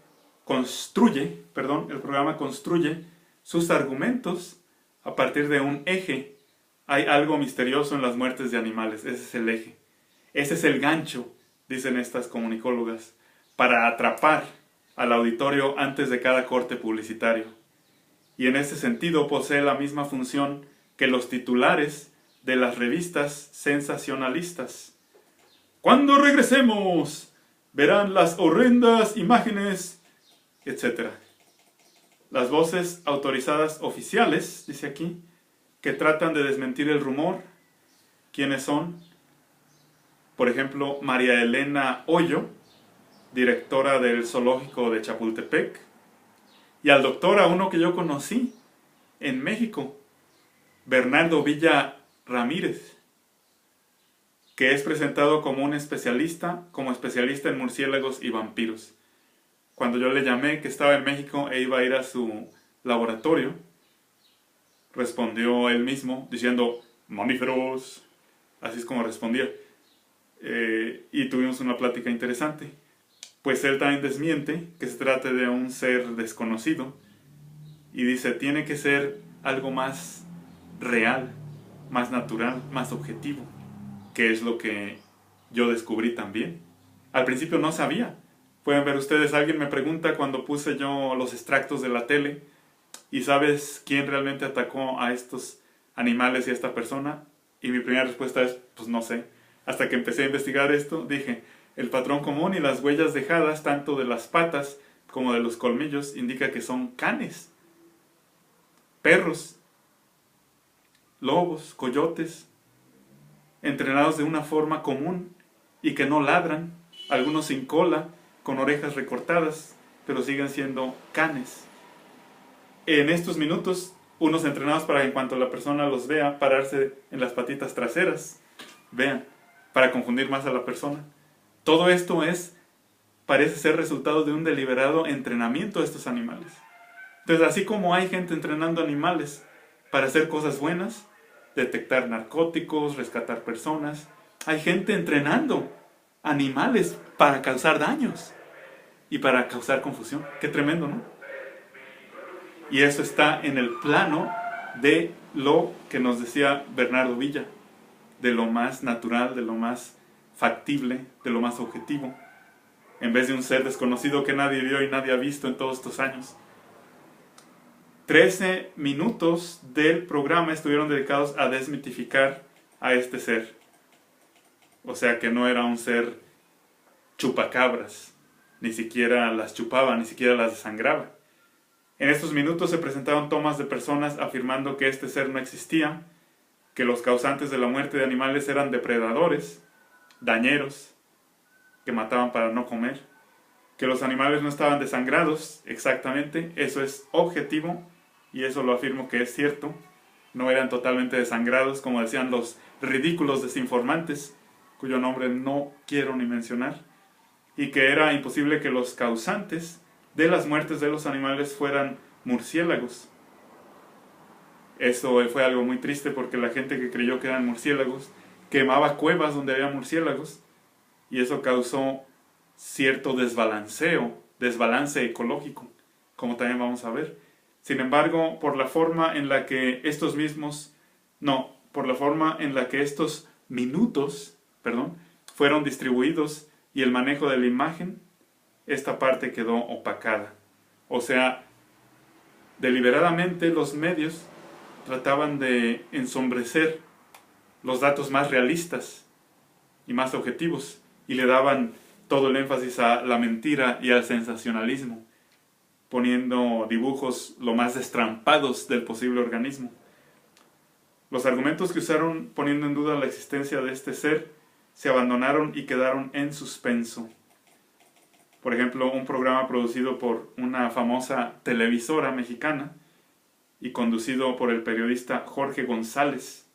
A: sus argumentos a partir de un eje. Hay algo misterioso en las muertes de animales, ese es el eje. Ese es el gancho, dicen estas comunicólogas, para atrapar al auditorio antes de cada corte publicitario. Y en ese sentido posee la misma función que los titulares de las revistas sensacionalistas. Cuando regresemos, verán las horrendas imágenes, etc. Las voces autorizadas oficiales, dice aquí, que tratan de desmentir el rumor. ¿Quiénes son? Por ejemplo, María Elena Hoyo, directora del zoológico de Chapultepec, y al doctor, a uno que yo conocí en México, Bernardo Villa Ramírez, que es presentado como un especialista en murciélagos y vampiros. Cuando yo le llamé que estaba en México e iba a ir a su laboratorio, respondió él mismo diciendo, mamíferos, así es como respondía. Y tuvimos una plática interesante. Pues él también desmiente que se trate de un ser desconocido y dice, tiene que ser algo más real, más natural, más objetivo, que es lo que yo descubrí también. Al principio no sabía. Pueden ver ustedes, alguien me pregunta cuando puse yo los extractos de la tele, ¿y sabes quién realmente atacó a estos animales y a esta persona? Y mi primera respuesta es, pues no sé. Hasta que empecé a investigar esto, dije, el patrón común y las huellas dejadas, tanto de las patas como de los colmillos, indica que son canes, perros, lobos, coyotes, entrenados de una forma común y que no ladran, algunos sin cola, con orejas recortadas, pero siguen siendo canes. En estos minutos, unos entrenados para que en cuanto la persona los vea, pararse en las patitas traseras, vean, para confundir más a la persona. Todo esto parece ser resultado de un deliberado entrenamiento de estos animales. Entonces, así como hay gente entrenando animales para hacer cosas buenas, detectar narcóticos, rescatar personas, hay gente entrenando animales para causar daños y para causar confusión. Qué tremendo, ¿no? Y eso está en el plano de lo que nos decía Bernardo Villa, de lo más natural, de lo más factible, de lo más objetivo, en vez de un ser desconocido que nadie vio y nadie ha visto en todos estos años. 13 minutos del programa estuvieron dedicados a desmitificar a este ser. O sea que no era un ser chupacabras, ni siquiera las chupaba, ni siquiera las desangraba. En estos minutos se presentaron tomas de personas afirmando que este ser no existía, que los causantes de la muerte de animales eran depredadores, dañeros, que mataban para no comer, que los animales no estaban desangrados, exactamente, eso es objetivo, y eso lo afirmo que es cierto, no eran totalmente desangrados, como decían los ridículos desinformantes, cuyo nombre no quiero ni mencionar, y que era imposible que los causantes de las muertes de los animales fueran murciélagos. Eso fue algo muy triste porque la gente que creyó que eran murciélagos quemaba cuevas donde había murciélagos y eso causó cierto desbalance ecológico, como también vamos a ver. Sin embargo, por la forma en la que estos minutos, fueron distribuidos y el manejo de la imagen, esta parte quedó opacada. O sea, deliberadamente los medios trataban de ensombrecer los datos más realistas y más objetivos y le daban todo el énfasis a la mentira y al sensacionalismo, poniendo dibujos lo más destrampados del posible organismo. Los argumentos que usaron poniendo en duda la existencia de este ser se abandonaron y quedaron en suspenso. Por ejemplo, un programa producido por una famosa televisora mexicana y conducido por el periodista Jorge González.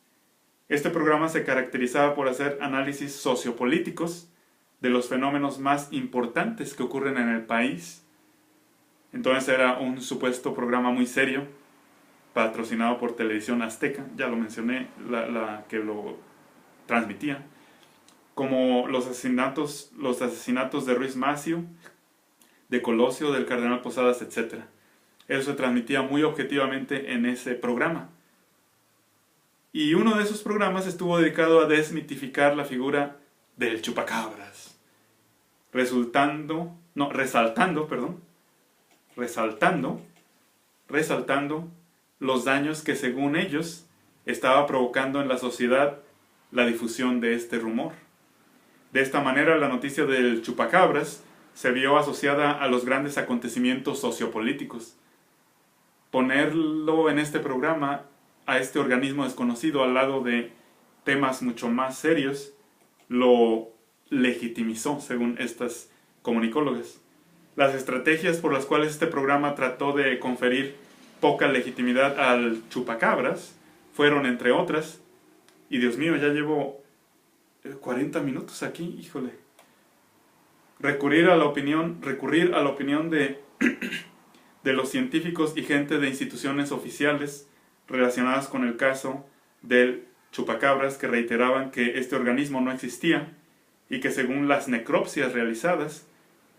A: Este programa se caracterizaba por hacer análisis sociopolíticos de los fenómenos más importantes que ocurren en el país. Entonces era un supuesto programa muy serio, patrocinado por Televisión Azteca, ya lo mencioné, la que lo transmitía, como los asesinatos de Ruiz Massieu, de Colosio, del Cardenal Posadas, etc. Eso se transmitía muy objetivamente en ese programa. Y uno de esos programas estuvo dedicado a desmitificar la figura del chupacabras, resaltando los daños que según ellos estaba provocando en la sociedad la difusión de este rumor. De esta manera la noticia del chupacabras se vio asociada a los grandes acontecimientos sociopolíticos. Ponerlo en este programa a este organismo desconocido al lado de temas mucho más serios lo legitimizó, según estas comunicólogas. Las estrategias por las cuales este programa trató de conferir poca legitimidad al chupacabras fueron, entre otras, y Dios mío, ya llevo 40 minutos aquí, híjole, recurrir a la opinión de los científicos y gente de instituciones oficiales relacionadas con el caso del chupacabras, que reiteraban que este organismo no existía y que según las necropsias realizadas,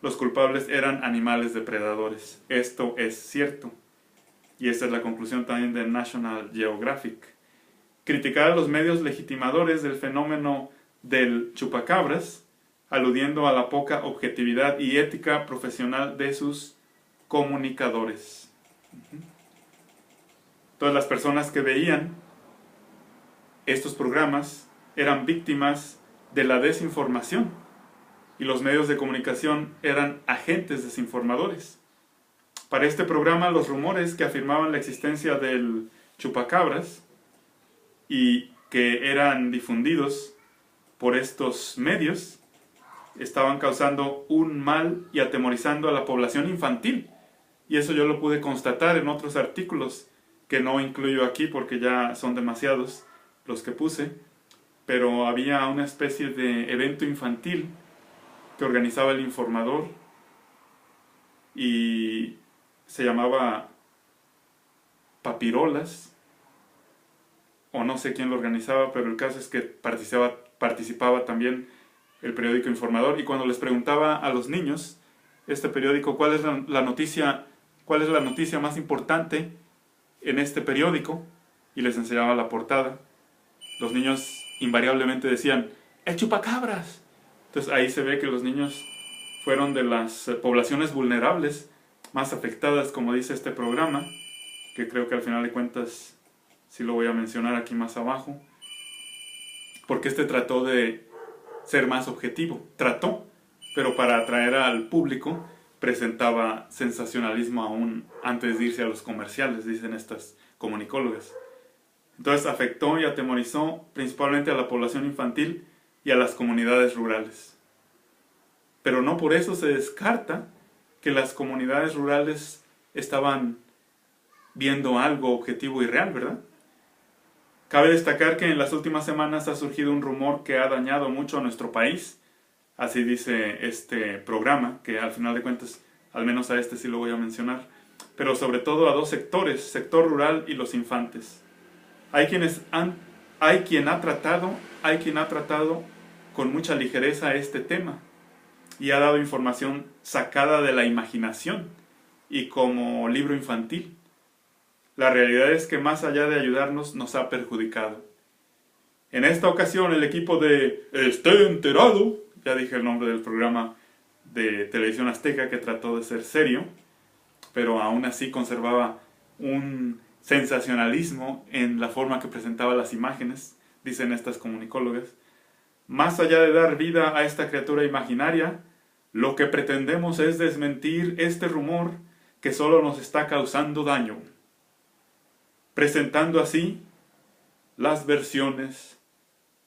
A: los culpables eran animales depredadores. Esto es cierto. Y esta es la conclusión también de National Geographic. Criticar a los medios legitimadores del fenómeno del chupacabras, aludiendo a la poca objetividad y ética profesional de sus comunicadores. Todas las personas que veían estos programas eran víctimas de la desinformación y los medios de comunicación eran agentes desinformadores. Para este programa, los rumores que afirmaban la existencia del chupacabras y que eran difundidos por estos medios estaban causando un mal y atemorizando a la población infantil. Y eso yo lo pude constatar en otros artículos que no incluyo aquí porque ya son demasiados los que puse, pero había una especie de evento infantil que organizaba el Informador y se llamaba Papirolas, o no sé quién lo organizaba, pero el caso es que participaba también el periódico Informador, y cuando les preguntaba a los niños, este periódico, cuál es la noticia más importante en este periódico, y les enseñaba la portada, los niños invariablemente decían, ¡el chupacabras! Entonces ahí se ve que los niños fueron de las poblaciones vulnerables más afectadas, como dice este programa, que creo que al final de cuentas sí lo voy a mencionar aquí más abajo, porque este trató de ser más objetivo. Trató, pero para atraer al público presentaba sensacionalismo aún antes de irse a los comerciales, dicen estas comunicólogas. Entonces afectó y atemorizó principalmente a la población infantil y a las comunidades rurales. Pero no por eso se descarta que las comunidades rurales estaban viendo algo objetivo y real, ¿verdad? Cabe destacar que en las últimas semanas ha surgido un rumor que ha dañado mucho a nuestro país, así dice este programa, que al final de cuentas, al menos a este sí lo voy a mencionar, pero sobre todo a dos sectores, sector rural y los infantes. Hay quien ha tratado con mucha ligereza este tema y ha dado información sacada de la imaginación y como libro infantil. La realidad es que más allá de ayudarnos, nos ha perjudicado. En esta ocasión, el equipo de Esté Enterado, ya dije el nombre del programa de Televisión Azteca que trató de ser serio, pero aún así conservaba un sensacionalismo en la forma que presentaba las imágenes, dicen estas comunicólogas. Más allá de dar vida a esta criatura imaginaria, lo que pretendemos es desmentir este rumor que solo nos está causando daño, presentando así las versiones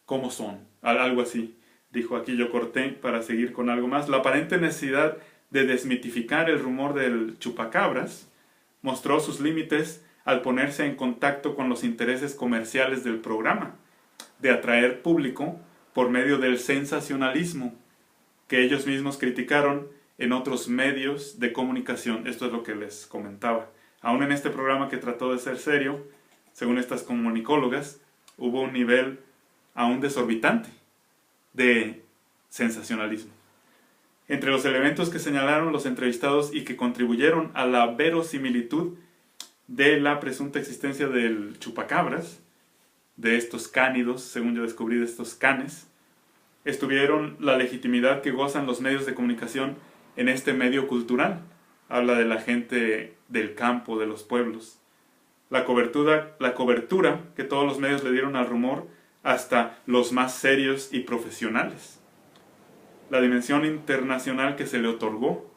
A: como son. Algo así, dijo. Aquí yo corté para seguir con algo más. La aparente necesidad de desmitificar el rumor del chupacabras mostró sus límites al ponerse en contacto con los intereses comerciales del programa, de atraer público por medio del sensacionalismo, que ellos mismos criticaron en otros medios de comunicación. Esto es lo que les comentaba. Aún en este programa que trató de ser serio, según estas comunicólogas, hubo un nivel aún desorbitante de sensacionalismo. Entre los elementos que señalaron los entrevistados y que contribuyeron a la verosimilitud de la presunta existencia del chupacabras, de estos cánidos, según yo descubrí, de estos canes, estuvieron la legitimidad que gozan los medios de comunicación en este medio cultural. Habla de la gente del campo, de los pueblos. La cobertura que todos los medios le dieron al rumor, hasta los más serios y profesionales. La dimensión internacional que se le otorgó,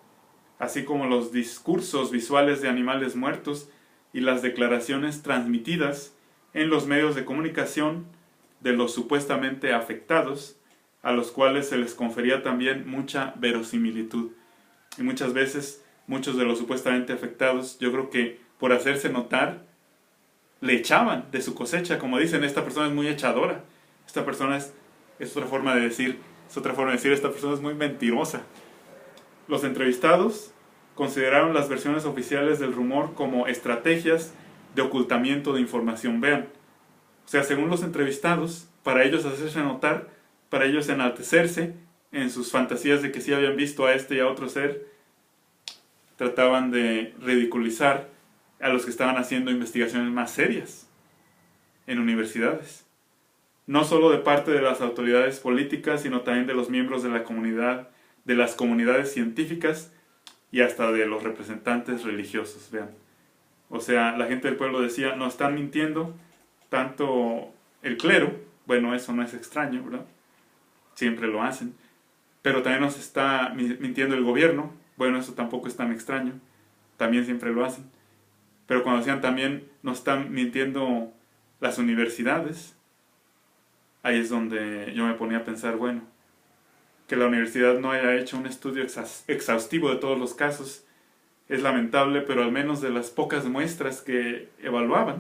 A: así como los discursos visuales de animales muertos y las declaraciones transmitidas en los medios de comunicación de los supuestamente afectados, a los cuales se les confería también mucha verosimilitud. Y muchas veces, muchos de los supuestamente afectados, yo creo que por hacerse notar, le echaban de su cosecha, como dicen, esta persona es muy echadora, esta persona es otra forma de decir, esta persona es muy mentirosa. Los entrevistados consideraron las versiones oficiales del rumor como estrategias de ocultamiento de información. Vean, o sea, según los entrevistados, para ellos hacerse notar, para ellos enaltecerse en sus fantasías de que sí habían visto a este y a otro ser, trataban de ridiculizar a los que estaban haciendo investigaciones más serias en universidades. No solo de parte de las autoridades políticas, sino también de los miembros de la comunidad, de las comunidades científicas y hasta de los representantes religiosos. Vean. O sea, la gente del pueblo decía, no están mintiendo, tanto el clero, bueno, eso no es extraño, ¿verdad? Siempre lo hacen. Pero también nos está mintiendo el gobierno, bueno, eso tampoco es tan extraño, también siempre lo hacen. Pero cuando decían también nos están mintiendo las universidades, ahí es donde yo me ponía a pensar, bueno, que la universidad no haya hecho un estudio exhaustivo de todos los casos es lamentable, pero al menos de las pocas muestras que evaluaban,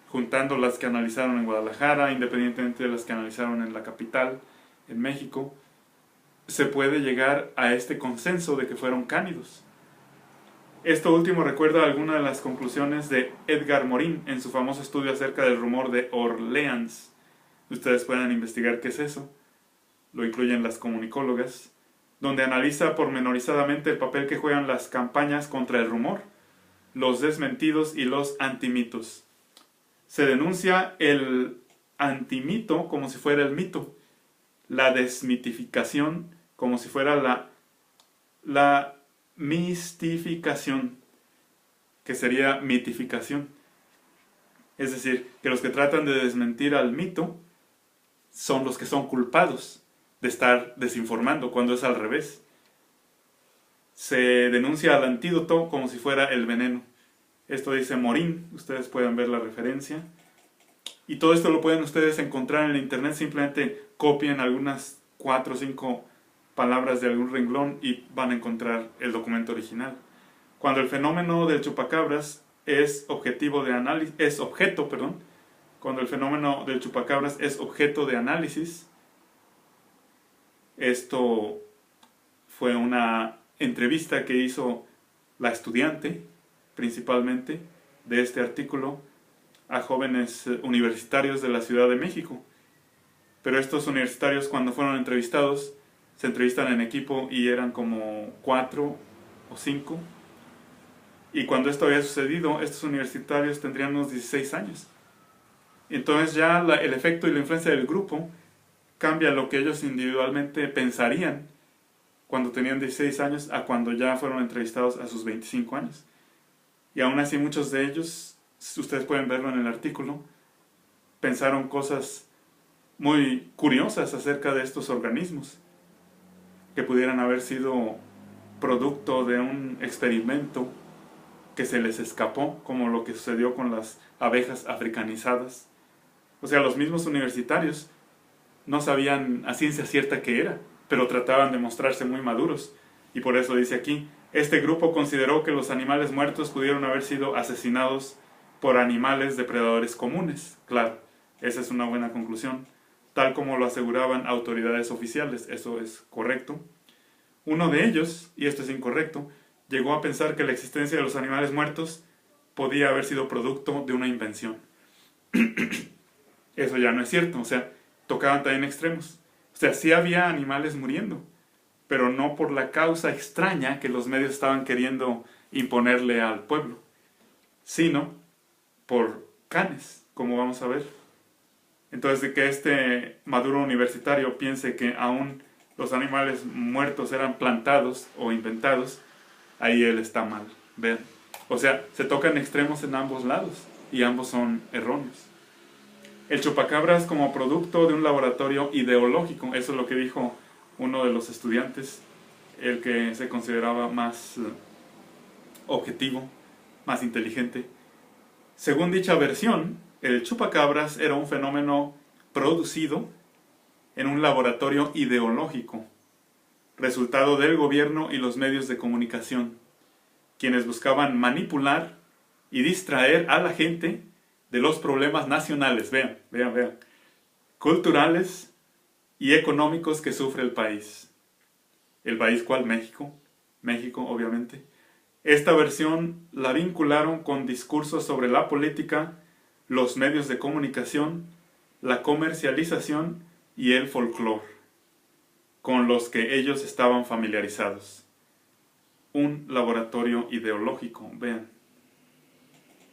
A: juntando las que analizaron en Guadalajara, independientemente de las que analizaron en la capital, en México, se puede llegar a este consenso de que fueron cánidos. Esto último recuerda algunas de las conclusiones de Edgar Morin en su famoso estudio acerca del rumor de Orleans. Ustedes pueden investigar qué es eso, lo incluyen las comunicólogas, donde analiza pormenorizadamente el papel que juegan las campañas contra el rumor, los desmentidos y los antimitos. Se denuncia el antimito como si fuera el mito, la desmitificación como si fuera la mistificación, que sería mitificación. Es decir, que los que tratan de desmentir al mito son los que son culpados de estar desinformando, cuando es al revés. Se denuncia al antídoto como si fuera el veneno. Esto dice Morin, ustedes pueden ver la referencia. Y todo esto lo pueden ustedes encontrar en la internet, simplemente copien algunas 4 o 5 palabras de algún renglón y van a encontrar el documento original. Cuando el fenómeno del chupacabras cuando el fenómeno del chupacabras es objeto de análisis, esto fue una entrevista que hizo la estudiante, principalmente, de este artículo, a jóvenes universitarios de la Ciudad de México. Pero estos universitarios, cuando fueron entrevistados, se entrevistan en equipo y eran como 4 o 5. Y cuando esto había sucedido, estos universitarios tendrían unos 16 años. Entonces ya el efecto y la influencia del grupo cambia lo que ellos individualmente pensarían cuando tenían 16 años a cuando ya fueron entrevistados a sus 25 años. Y aún así muchos de ellos, ustedes pueden verlo en el artículo, pensaron cosas muy curiosas acerca de estos organismos, que pudieran haber sido producto de un experimento que se les escapó, como lo que sucedió con las abejas africanizadas. O sea, los mismos universitarios no sabían a ciencia cierta qué era, pero trataban de mostrarse muy maduros. Y por eso dice aquí, este grupo consideró que los animales muertos pudieron haber sido asesinados por animales depredadores comunes. Claro, esa es una buena conclusión, tal como lo aseguraban autoridades oficiales. Eso es correcto. Uno de ellos, y esto es incorrecto, llegó a pensar que la existencia de los animales muertos podía haber sido producto de una invención. Eso ya no es cierto, o sea, tocaban también extremos. O sea, sí había animales muriendo, pero no por la causa extraña que los medios estaban queriendo imponerle al pueblo, sino por canes, como vamos a ver. Entonces, de que este maduro universitario piense que aún los animales muertos eran plantados o inventados, ahí él está mal. Vean. O sea, se tocan extremos en ambos lados y ambos son erróneos. El chupacabras como producto de un laboratorio ideológico, eso es lo que dijo uno de los estudiantes, el que se consideraba más objetivo, más inteligente. Según dicha versión, el chupacabras era un fenómeno producido en un laboratorio ideológico, resultado del gobierno y los medios de comunicación, quienes buscaban manipular y distraer a la gente de los problemas nacionales, vean, culturales y económicos que sufre el país. ¿El país cuál? México. México, obviamente. Esta versión la vincularon con discursos sobre la política, los medios de comunicación, la comercialización y el folclore, con los que ellos estaban familiarizados. Un laboratorio ideológico, vean.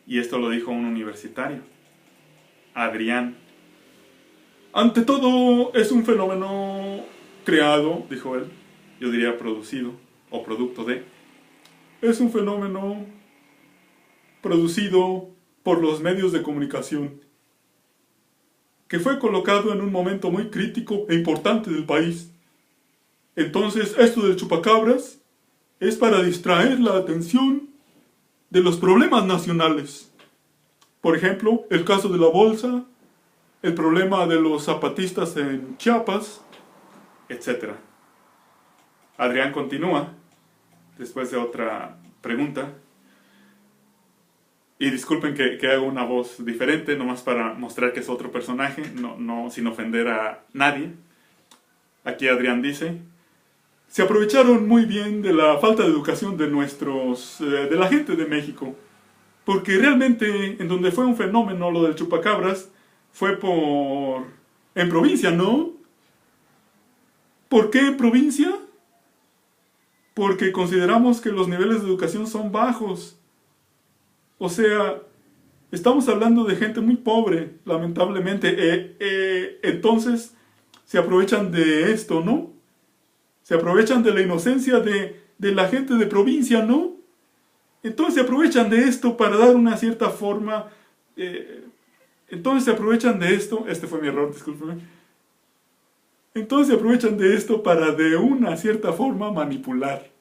A: Y esto lo dijo un universitario, Adrián. Ante todo, es un fenómeno creado, dijo él, yo diría producido, o producto de. Es un fenómeno producido por los medios de comunicación, que fue colocado en un momento muy crítico e importante del país. Entonces, esto del chupacabras es para distraer la atención de los problemas nacionales. Por ejemplo, el caso de la bolsa, el problema de los zapatistas en Chiapas, etc. Adrián continúa, después de otra pregunta. Y disculpen que haga una voz diferente, nomás para mostrar que es otro personaje, no sin ofender a nadie. Aquí Adrián dice: se aprovecharon muy bien de la falta de educación de la gente de México, porque realmente en donde fue un fenómeno lo del chupacabras fue en provincia, ¿no? ¿Por qué en provincia? Porque consideramos que los niveles de educación son bajos. O sea, estamos hablando de gente muy pobre, lamentablemente. Entonces se aprovechan de esto, ¿no? Se aprovechan de la inocencia de la gente de provincia, ¿no? Entonces se aprovechan de esto para dar una cierta forma. Entonces se aprovechan de esto. Este fue mi error, discúlpeme. Entonces se aprovechan de esto para de una cierta forma manipular.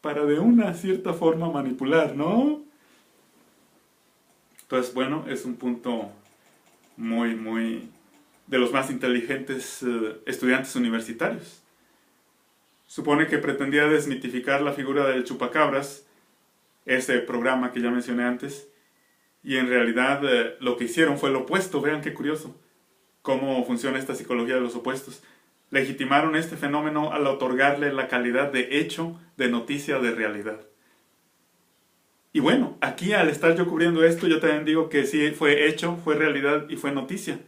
A: Para de una cierta forma manipular, ¿no? Entonces, bueno, es un punto muy de los más inteligentes estudiantes universitarios. Supone que pretendía desmitificar la figura del chupacabras, ese programa que ya mencioné antes, y en realidad lo que hicieron fue lo opuesto. Vean qué curioso cómo funciona esta psicología de los opuestos. Legitimaron este fenómeno al otorgarle la calidad de hecho, de noticia, de realidad. Y bueno, aquí al estar yo cubriendo esto, yo también digo que sí fue hecho, fue realidad y fue noticia.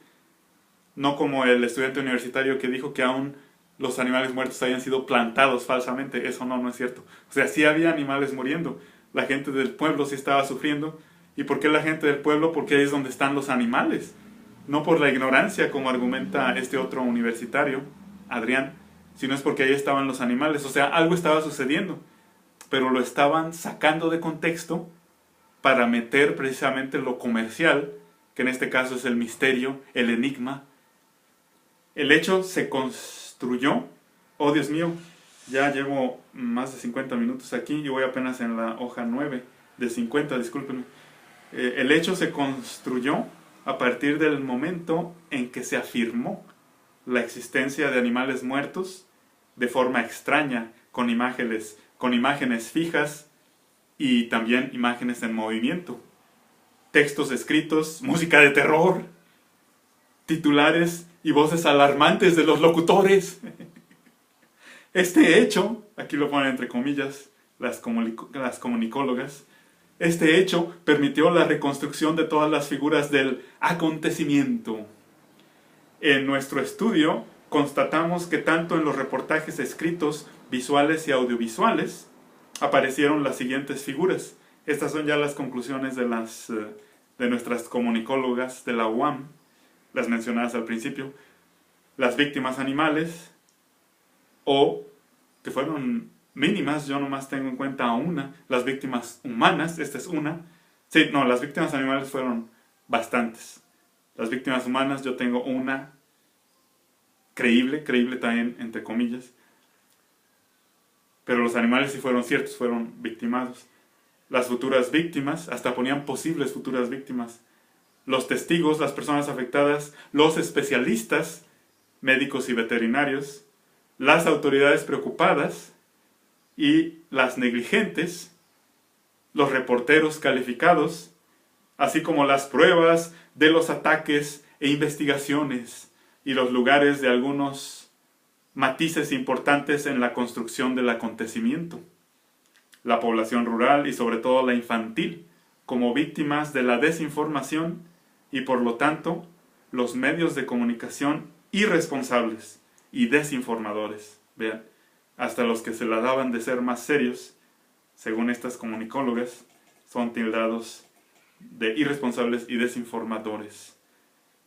A: No como el estudiante universitario que dijo que aún los animales muertos habían sido plantados falsamente. Eso no es cierto. O sea, sí había animales muriendo. La gente del pueblo sí estaba sufriendo. ¿Y por qué la gente del pueblo? Porque ahí es donde están los animales. No por la ignorancia, como argumenta este otro universitario, Adrián, sino es porque ahí estaban los animales. O sea, algo estaba sucediendo, pero lo estaban sacando de contexto para meter precisamente lo comercial, que en este caso es el misterio, el enigma. El hecho se construyó. Oh, Dios mío, ya llevo más de 50 minutos aquí y voy apenas en la hoja 9 de 50, discúlpenme. El hecho se construyó a partir del momento en que se afirmó la existencia de animales muertos de forma extraña, con imágenes fijas y también imágenes en movimiento. Textos escritos, música de terror, titulares y voces alarmantes de los locutores. Este hecho, aquí lo ponen entre comillas las comunicólogas, este hecho permitió la reconstrucción de todas las figuras del acontecimiento. En nuestro estudio constatamos que tanto en los reportajes escritos, visuales y audiovisuales aparecieron las siguientes figuras. Estas son ya las conclusiones de nuestras comunicólogas de la UAM, las mencionadas al principio. Las víctimas animales, o que fueron mínimas, yo nomás tengo en cuenta una. Las víctimas humanas, esta es una. Sí, no, las víctimas animales fueron bastantes. Las víctimas humanas yo tengo una creíble también, entre comillas. Pero los animales sí fueron ciertos, fueron victimados. Las futuras víctimas, hasta ponían posibles futuras víctimas. Los testigos, las personas afectadas, los especialistas, médicos y veterinarios, las autoridades preocupadas y las negligentes, los reporteros calificados, así como las pruebas de los ataques e investigaciones y los lugares de algunos matices importantes en la construcción del acontecimiento. La población rural y sobre todo la infantil, como víctimas de la desinformación y por lo tanto los medios de comunicación irresponsables y desinformadores. Vean, hasta los que se la daban de ser más serios, según estas comunicólogas, son tildados de irresponsables y desinformadores.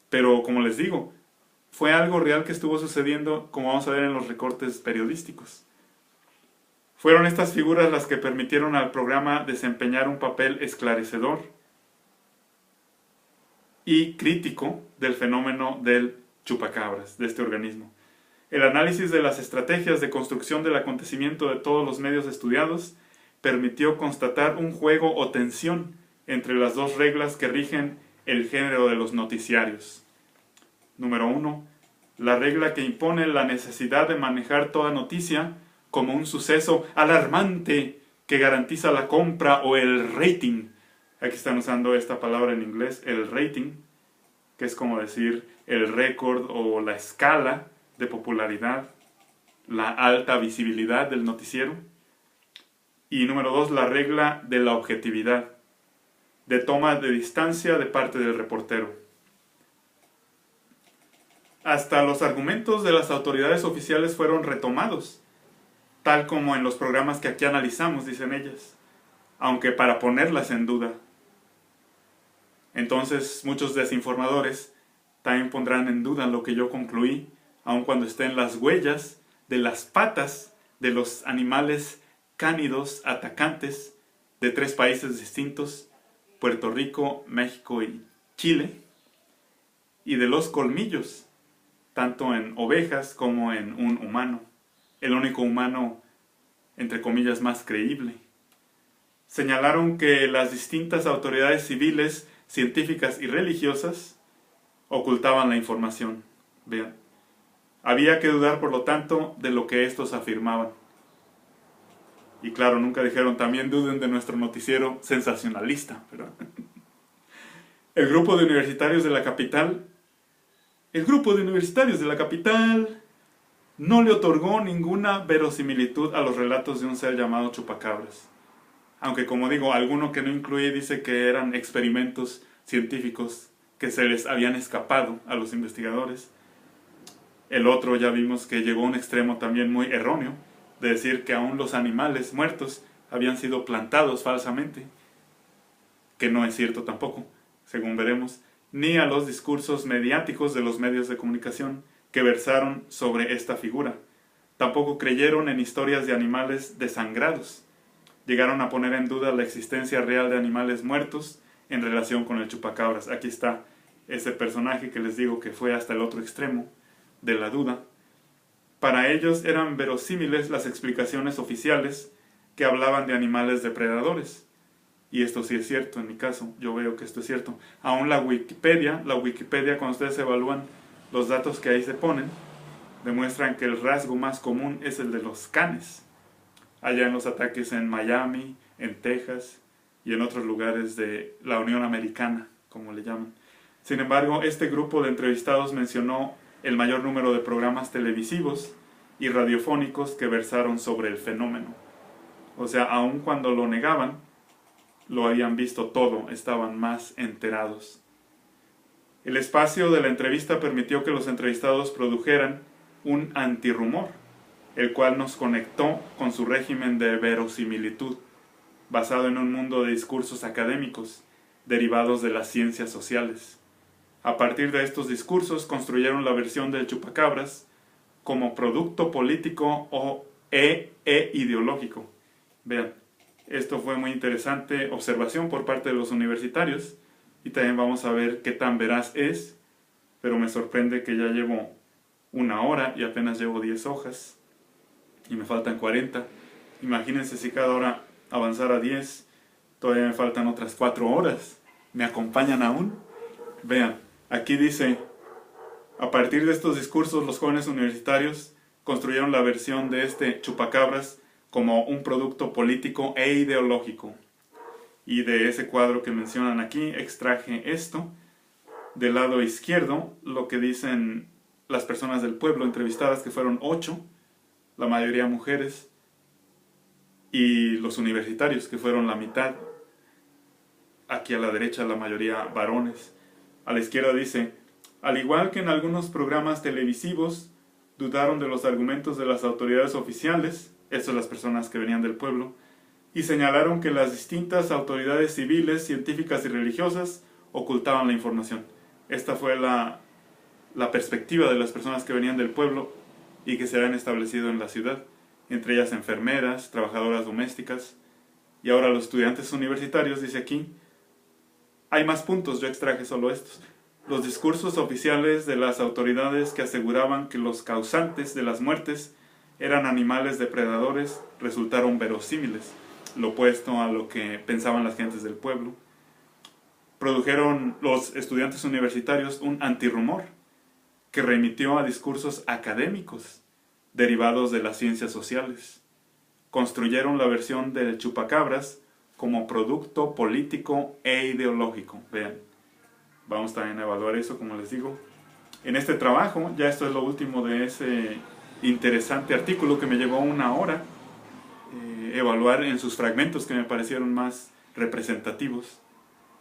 A: Pero como les digo, fue algo real que estuvo sucediendo, como vamos a ver en los recortes periodísticos. Fueron estas figuras las que permitieron al programa desempeñar un papel esclarecedor y crítico del fenómeno del chupacabras, de este organismo. El análisis de las estrategias de construcción del acontecimiento de todos los medios estudiados permitió constatar un juego o tensión entre las dos reglas que rigen el género de los noticiarios. Número 1. La regla que impone la necesidad de manejar toda noticia como un suceso alarmante que garantiza la compra o el rating. Aquí están usando esta palabra en inglés, el rating, que es como decir el récord o la escala de popularidad, la alta visibilidad del noticiero. Y número 2, la regla de la objetividad, de toma de distancia de parte del reportero. Hasta los argumentos de las autoridades oficiales fueron retomados, tal como en los programas que aquí analizamos, dicen ellas, aunque para ponerlas en duda. Entonces muchos desinformadores también pondrán en duda lo que yo concluí, aun cuando estén las huellas de las patas de los animales cánidos atacantes de 3 países distintos, Puerto Rico, México y Chile, y de los colmillos, tanto en ovejas como en un humano, el único humano, entre comillas, más creíble. Señalaron que las distintas autoridades civiles, científicas y religiosas ocultaban la información. Vean, había que dudar, por lo tanto, de lo que estos afirmaban. Y claro, nunca dijeron, también duden de nuestro noticiero sensacionalista, ¿verdad? El grupo de universitarios de la capital no le otorgó ninguna verosimilitud a los relatos de un ser llamado chupacabras. aunque como digo, alguno que no incluye dice que eran experimentos científicos que se les habían escapado a los investigadores. El otro ya vimos que llegó a un extremo también muy erróneo, de decir que aún los animales muertos habían sido plantados falsamente, que no es cierto tampoco, según veremos, ni a los discursos mediáticos de los medios de comunicación que versaron sobre esta figura. Tampoco creyeron en historias de animales desangrados. Llegaron a poner en duda la existencia real de animales muertos en relación con el chupacabras. Aquí está ese personaje que les digo que fue hasta el otro extremo de la duda. Para ellos eran verosímiles las explicaciones oficiales que hablaban de animales depredadores. Y esto sí es cierto, en mi caso, yo veo que esto es cierto. Aún la Wikipedia, cuando ustedes evalúan los datos que ahí se ponen, demuestran que el rasgo más común es el de los canes. Allá en los ataques en Miami, en Texas y en otros lugares de la Unión Americana, como le llaman. Sin embargo, este grupo de entrevistados mencionó el mayor número de programas televisivos y radiofónicos que versaron sobre el fenómeno. O sea, aun cuando lo negaban, lo habían visto todo, estaban más enterados. El espacio de la entrevista permitió que los entrevistados produjeran un antirrumor, el cual nos conectó con su régimen de verosimilitud, basado en un mundo de discursos académicos, derivados de las ciencias sociales. A partir de estos discursos construyeron la versión del chupacabras como producto político e ideológico. Vean, esto fue muy interesante observación por parte de los universitarios y también vamos a ver qué tan veraz es, pero me sorprende que ya llevo 1 hora y apenas llevo 10 hojas y me faltan 40. Imagínense si cada hora avanzara 10, todavía me faltan otras 4 horas. ¿Me acompañan aún? Vean, aquí dice, a partir de estos discursos los jóvenes universitarios construyeron la versión de este chupacabras como un producto político e ideológico. Y de ese cuadro que mencionan aquí extraje esto. Del lado izquierdo, lo que dicen las personas del pueblo entrevistadas, que fueron 8, la mayoría mujeres, y los universitarios, que fueron la mitad. Aquí a la derecha la mayoría varones. A la izquierda dice, al igual que en algunos programas televisivos, dudaron de los argumentos de las autoridades oficiales, estas las personas que venían del pueblo, y señalaron que las distintas autoridades civiles, científicas y religiosas ocultaban la información. Esta fue la perspectiva de las personas que venían del pueblo y que se habían establecido en la ciudad, entre ellas enfermeras, trabajadoras domésticas, y ahora los estudiantes universitarios, dice aquí, hay más puntos, yo extraje solo estos. Los discursos oficiales de las autoridades que aseguraban que los causantes de las muertes eran animales depredadores resultaron verosímiles, lo opuesto a lo que pensaban las gentes del pueblo. Produjeron los estudiantes universitarios un antirrumor que remitió a discursos académicos derivados de las ciencias sociales. Construyeron la versión del chupacabras como producto político e ideológico. Vean, vamos también a evaluar eso, como les digo. En este trabajo, ya esto es lo último de ese interesante artículo que me llevó 1 hora, evaluar en sus fragmentos que me parecieron más representativos.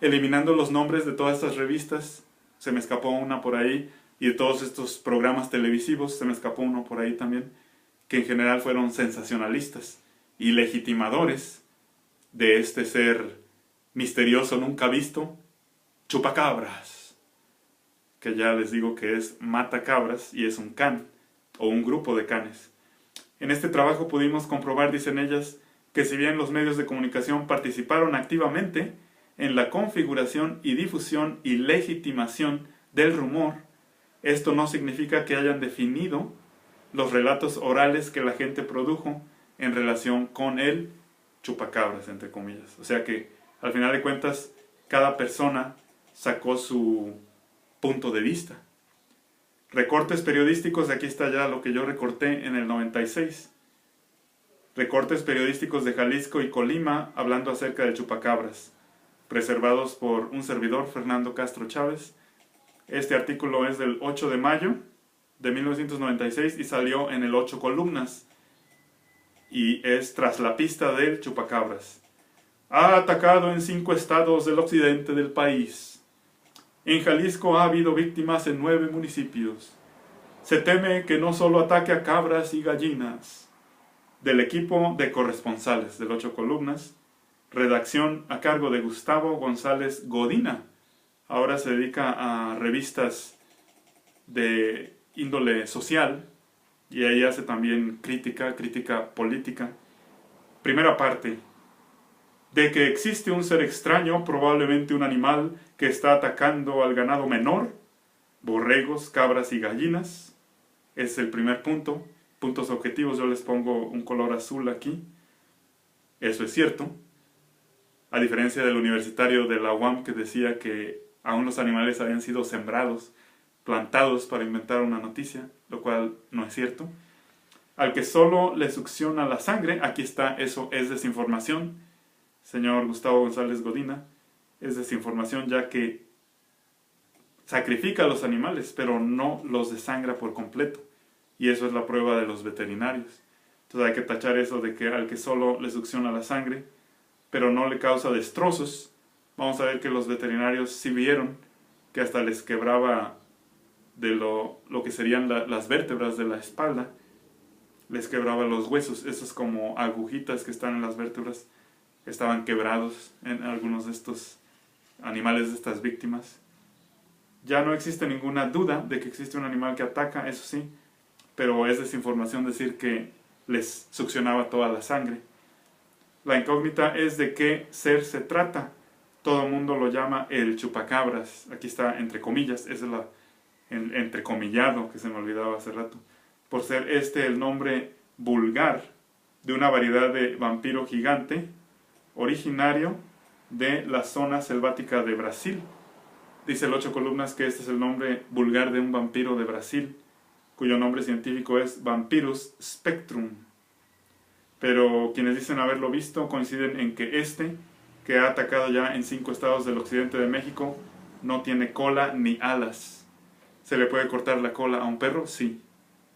A: Eliminando los nombres de todas estas revistas, se me escapó una por ahí, y de todos estos programas televisivos, se me escapó uno por ahí también, que en general fueron sensacionalistas y legitimadores de este ser misterioso nunca visto, chupacabras, que ya les digo que es matacabras y es un can, o un grupo de canes. En este trabajo pudimos comprobar, dicen ellas, que si bien los medios de comunicación participaron activamente en la configuración y difusión y legitimación del rumor, esto no significa que hayan definido los relatos orales que la gente produjo en relación con el chupacabras, entre comillas. O sea que, al final de cuentas, cada persona sacó su punto de vista. Recortes periodísticos, aquí está ya lo que yo recorté en el 96. Recortes periodísticos de Jalisco y Colima hablando acerca del chupacabras, preservados por un servidor, Fernando Castro Chávez. Este artículo es del 8 de mayo de 1996 y salió en el 8 columnas y es tras la pista del chupacabras. ha atacado en 5 estados del occidente del país. En Jalisco ha habido víctimas en 9 municipios. Se teme que no solo ataque a cabras y gallinas. Del equipo de corresponsales del 8 columnas, redacción a cargo de Gustavo González Godina. Ahora se dedica a revistas de índole social y ahí hace también crítica política. Primera parte. De que existe un ser extraño, probablemente un animal que está atacando al ganado menor, borregos, cabras y gallinas. Es el primer punto. Puntos objetivos, yo les pongo un color azul aquí. Eso es cierto. A diferencia del universitario de la UAM que decía que aún los animales habían sido sembrados, plantados para inventar una noticia, lo cual no es cierto. Al que solo le succiona la sangre, aquí está, eso es desinformación. Señor Gustavo González Godina, es desinformación ya que sacrifica a los animales, pero no los desangra por completo. Y eso es la prueba de los veterinarios. Entonces hay que tachar eso de que al que solo le succiona la sangre, pero no le causa destrozos. Vamos a ver que los veterinarios sí vieron que hasta les quebraba de lo que serían las vértebras de la espalda, les quebraba los huesos, esas como agujitas que están en las vértebras, estaban quebrados en algunos de estos animales, de estas víctimas. Ya no existe ninguna duda de que existe un animal que ataca, eso sí, pero es desinformación decir que les succionaba toda la sangre. La incógnita es de qué ser se trata. Todo el mundo lo llama el chupacabras. Aquí está entre comillas, ese es el entrecomillado que se me olvidaba hace rato. Por ser el nombre vulgar de una variedad de vampiro gigante originario de la zona selvática de Brasil. Dice el 8 columnas que este es el nombre vulgar de un vampiro de Brasil, cuyo nombre científico es Vampirus spectrum. Pero quienes dicen haberlo visto coinciden en que que ha atacado ya en 5 estados del occidente de México, no tiene cola ni alas. ¿Se le puede cortar la cola a un perro? Sí.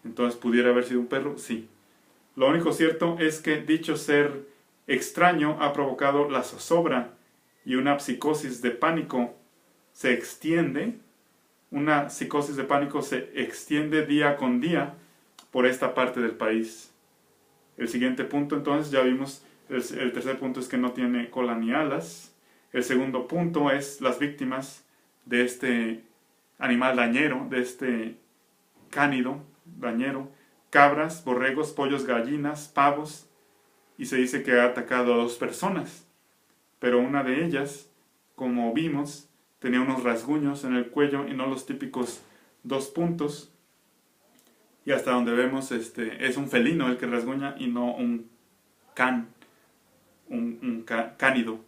A: Entonces, ¿pudiera haber sido un perro? Sí. Lo único cierto es que dicho ser extraño ha provocado la zozobra y una psicosis de pánico se extiende. Una psicosis de pánico se extiende día con día por esta parte del país. El siguiente punto, entonces, ya vimos, el tercer punto es que no tiene cola ni alas. El segundo punto es las víctimas de este animal dañero, de este cánido dañero, cabras, borregos, pollos, gallinas, pavos, y se dice que ha atacado a 2 personas, pero una de ellas, como vimos, tenía unos rasguños en el cuello y no los típicos 2 puntos, y hasta donde vemos es un felino el que rasguña y no un cánido.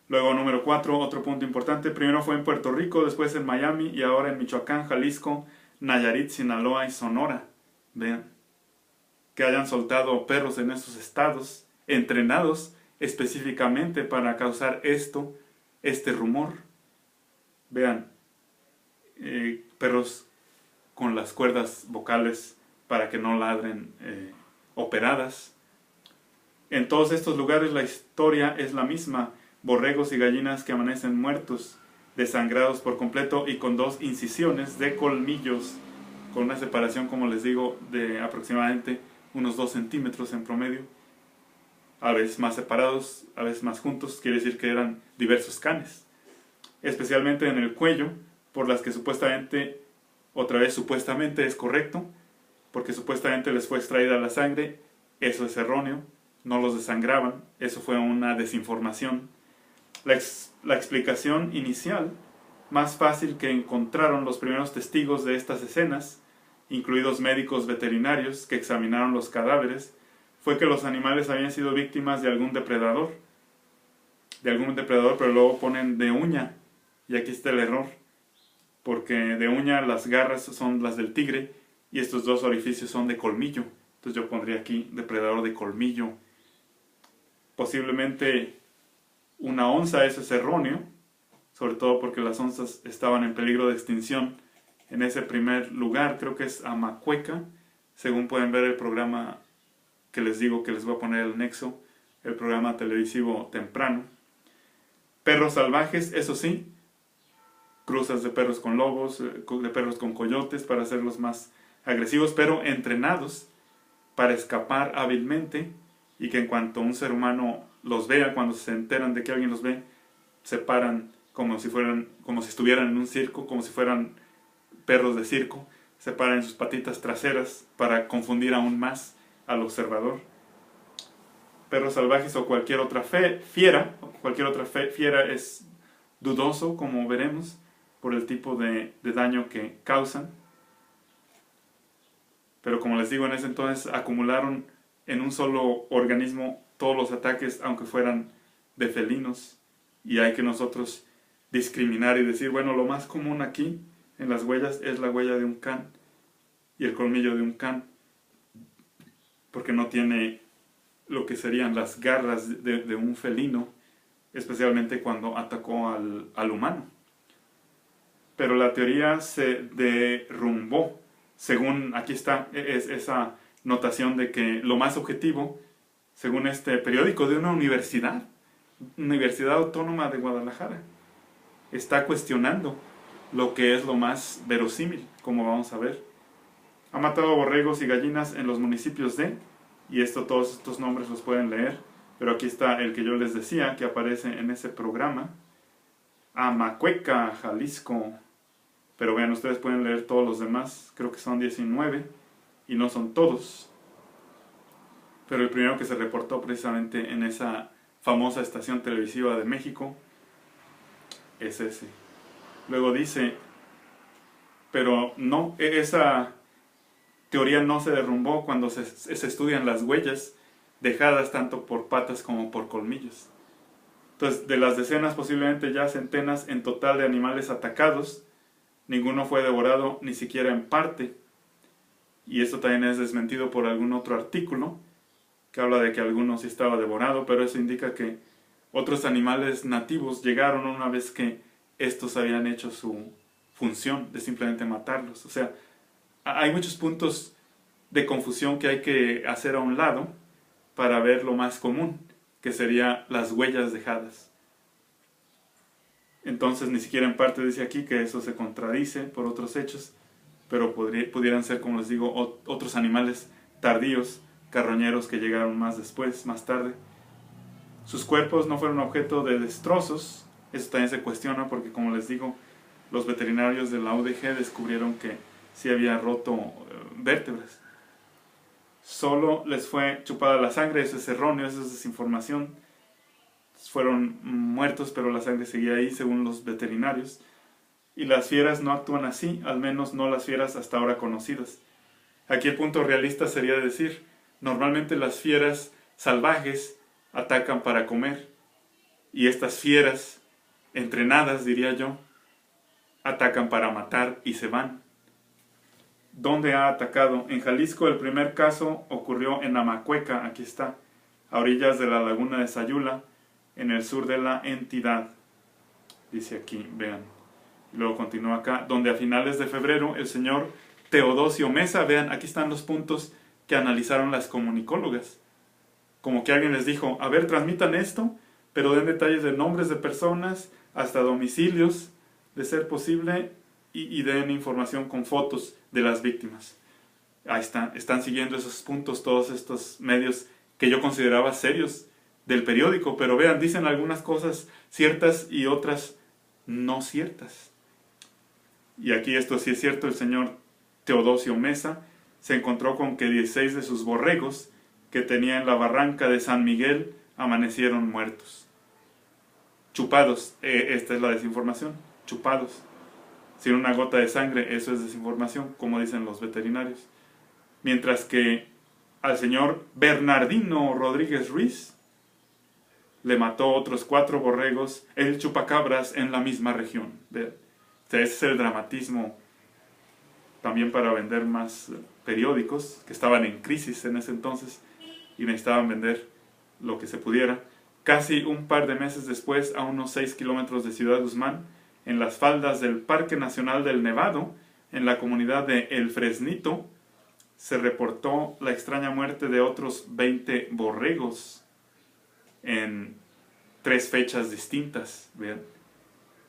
A: Luego, número 4, otro punto importante. Primero fue en Puerto Rico, después en Miami y ahora en Michoacán, Jalisco, Nayarit, Sinaloa y Sonora. Vean, que hayan soltado perros en esos estados, entrenados específicamente para causar este rumor. Vean, perros con las cuerdas vocales para que no ladren, operadas. En todos estos lugares la historia es la misma. Borregos y gallinas que amanecen muertos, desangrados por completo y con 2 incisiones de colmillos, con una separación, como les digo, de aproximadamente unos 2 centímetros en promedio, a veces más separados, a veces más juntos, quiere decir que eran diversos canes, especialmente en el cuello, por las que supuestamente, otra vez supuestamente es correcto, porque supuestamente les fue extraída la sangre, eso es erróneo, no los desangraban, eso fue una desinformación. La explicación inicial, más fácil que encontraron los primeros testigos de estas escenas, incluidos médicos veterinarios que examinaron los cadáveres, fue que los animales habían sido víctimas de algún depredador, pero luego ponen de uña, y aquí está el error, porque de uña las garras son las del tigre, y estos 2 orificios son de colmillo, entonces yo pondría aquí depredador de colmillo. Posiblemente una onza, eso es erróneo, sobre todo porque las onzas estaban en peligro de extinción en ese primer lugar, creo que es Amacueca, según pueden ver el programa que les digo que les voy a poner el nexo, el programa televisivo temprano. Perros salvajes, eso sí, cruzas de perros con lobos, de perros con coyotes para hacerlos más agresivos, pero entrenados para escapar hábilmente y que en cuanto un ser humano los vea, cuando se enteran de que alguien los ve, se paran como si estuvieran en un circo, como si fueran perros de circo, se paran en sus patitas traseras para confundir aún más al observador. Perros salvajes o cualquier otra fiera es dudoso, como veremos, por el tipo de daño que causan. Pero como les digo, en ese entonces acumularon en un solo organismo todos los ataques, aunque fueran de felinos. Y hay que nosotros discriminar y decir, bueno, lo más común aquí en las huellas es la huella de un can y el colmillo de un can, porque no tiene lo que serían las garras de un felino, especialmente cuando atacó al humano. Pero la teoría se derrumbó, según aquí está esa notación de que lo más objetivo, según este periódico de una Universidad Autónoma de Guadalajara, está cuestionando lo que es lo más verosímil, como vamos a ver. Ha matado borregos y gallinas en los municipios de, y todos estos nombres los pueden leer, pero aquí está el que yo les decía, que aparece en ese programa, Amacueca, Jalisco. Pero vean, ustedes pueden leer todos los demás, creo que son 19, y no son todos. Pero el primero que se reportó precisamente en esa famosa estación televisiva de México es ese. Luego dice, pero no, esa teoría no se derrumbó cuando se estudian las huellas dejadas tanto por patas como por colmillos. Entonces, de las decenas, posiblemente ya centenas en total de animales atacados, ninguno fue devorado ni siquiera en parte. Y esto también es desmentido por algún otro artículo que habla de que alguno sí estaba devorado, pero eso indica que otros animales nativos llegaron una vez que estos habían hecho su función de simplemente matarlos. O sea, hay muchos puntos de confusión que hay que hacer a un lado para ver lo más común, que sería las huellas dejadas. Entonces ni siquiera en parte dice aquí que eso se contradice por otros hechos, pero pudieran ser, como les digo, otros animales tardíos, carroñeros que llegaron más después, más tarde. Sus cuerpos no fueron objeto de destrozos, eso también se cuestiona porque, como les digo, los veterinarios de la UDG descubrieron que sí había roto vértebras. Solo les fue chupada la sangre, eso es erróneo, eso es desinformación. Fueron muertos, pero la sangre seguía ahí, según los veterinarios. Y las fieras no actúan así, al menos no las fieras hasta ahora conocidas. Aquí el punto realista sería decir, normalmente las fieras salvajes atacan para comer, y estas fieras entrenadas, diría yo, atacan para matar y se van. ¿Dónde ha atacado? En Jalisco el primer caso ocurrió en Amacueca, aquí está, a orillas de la laguna de Sayula, en el sur de la entidad. Dice aquí, vean. Luego continúa acá, donde a finales de febrero el señor Teodosio Mesa, vean, aquí están los puntos que analizaron las comunicólogas. Como que alguien les dijo, a ver, transmitan esto, pero den detalles de nombres de personas, hasta domicilios, de ser posible, y den información con fotos de las víctimas. Ahí están siguiendo esos puntos todos estos medios que yo consideraba serios del periódico, pero vean, dicen algunas cosas ciertas y otras no ciertas. Y aquí esto sí es cierto, el señor Teodosio Mesa se encontró con que 16 de sus borregos que tenía en la barranca de San Miguel amanecieron muertos. Chupados, esta es la desinformación, chupados. Sin una gota de sangre, eso es desinformación, como dicen los veterinarios. Mientras que al señor Bernardino Rodríguez Ruiz le mató otros 4 borregos, el chupacabras, en la misma región. ¿Ve? O sea, ese es el dramatismo también para vender más periódicos, que estaban en crisis en ese entonces y necesitaban vender lo que se pudiera. Casi un par de meses después, a unos 6 kilómetros de Ciudad Guzmán, en las faldas del Parque Nacional del Nevado, en la comunidad de El Fresnito, se reportó la extraña muerte de otros 20 borregos. en 3 fechas distintas. ¿Vean?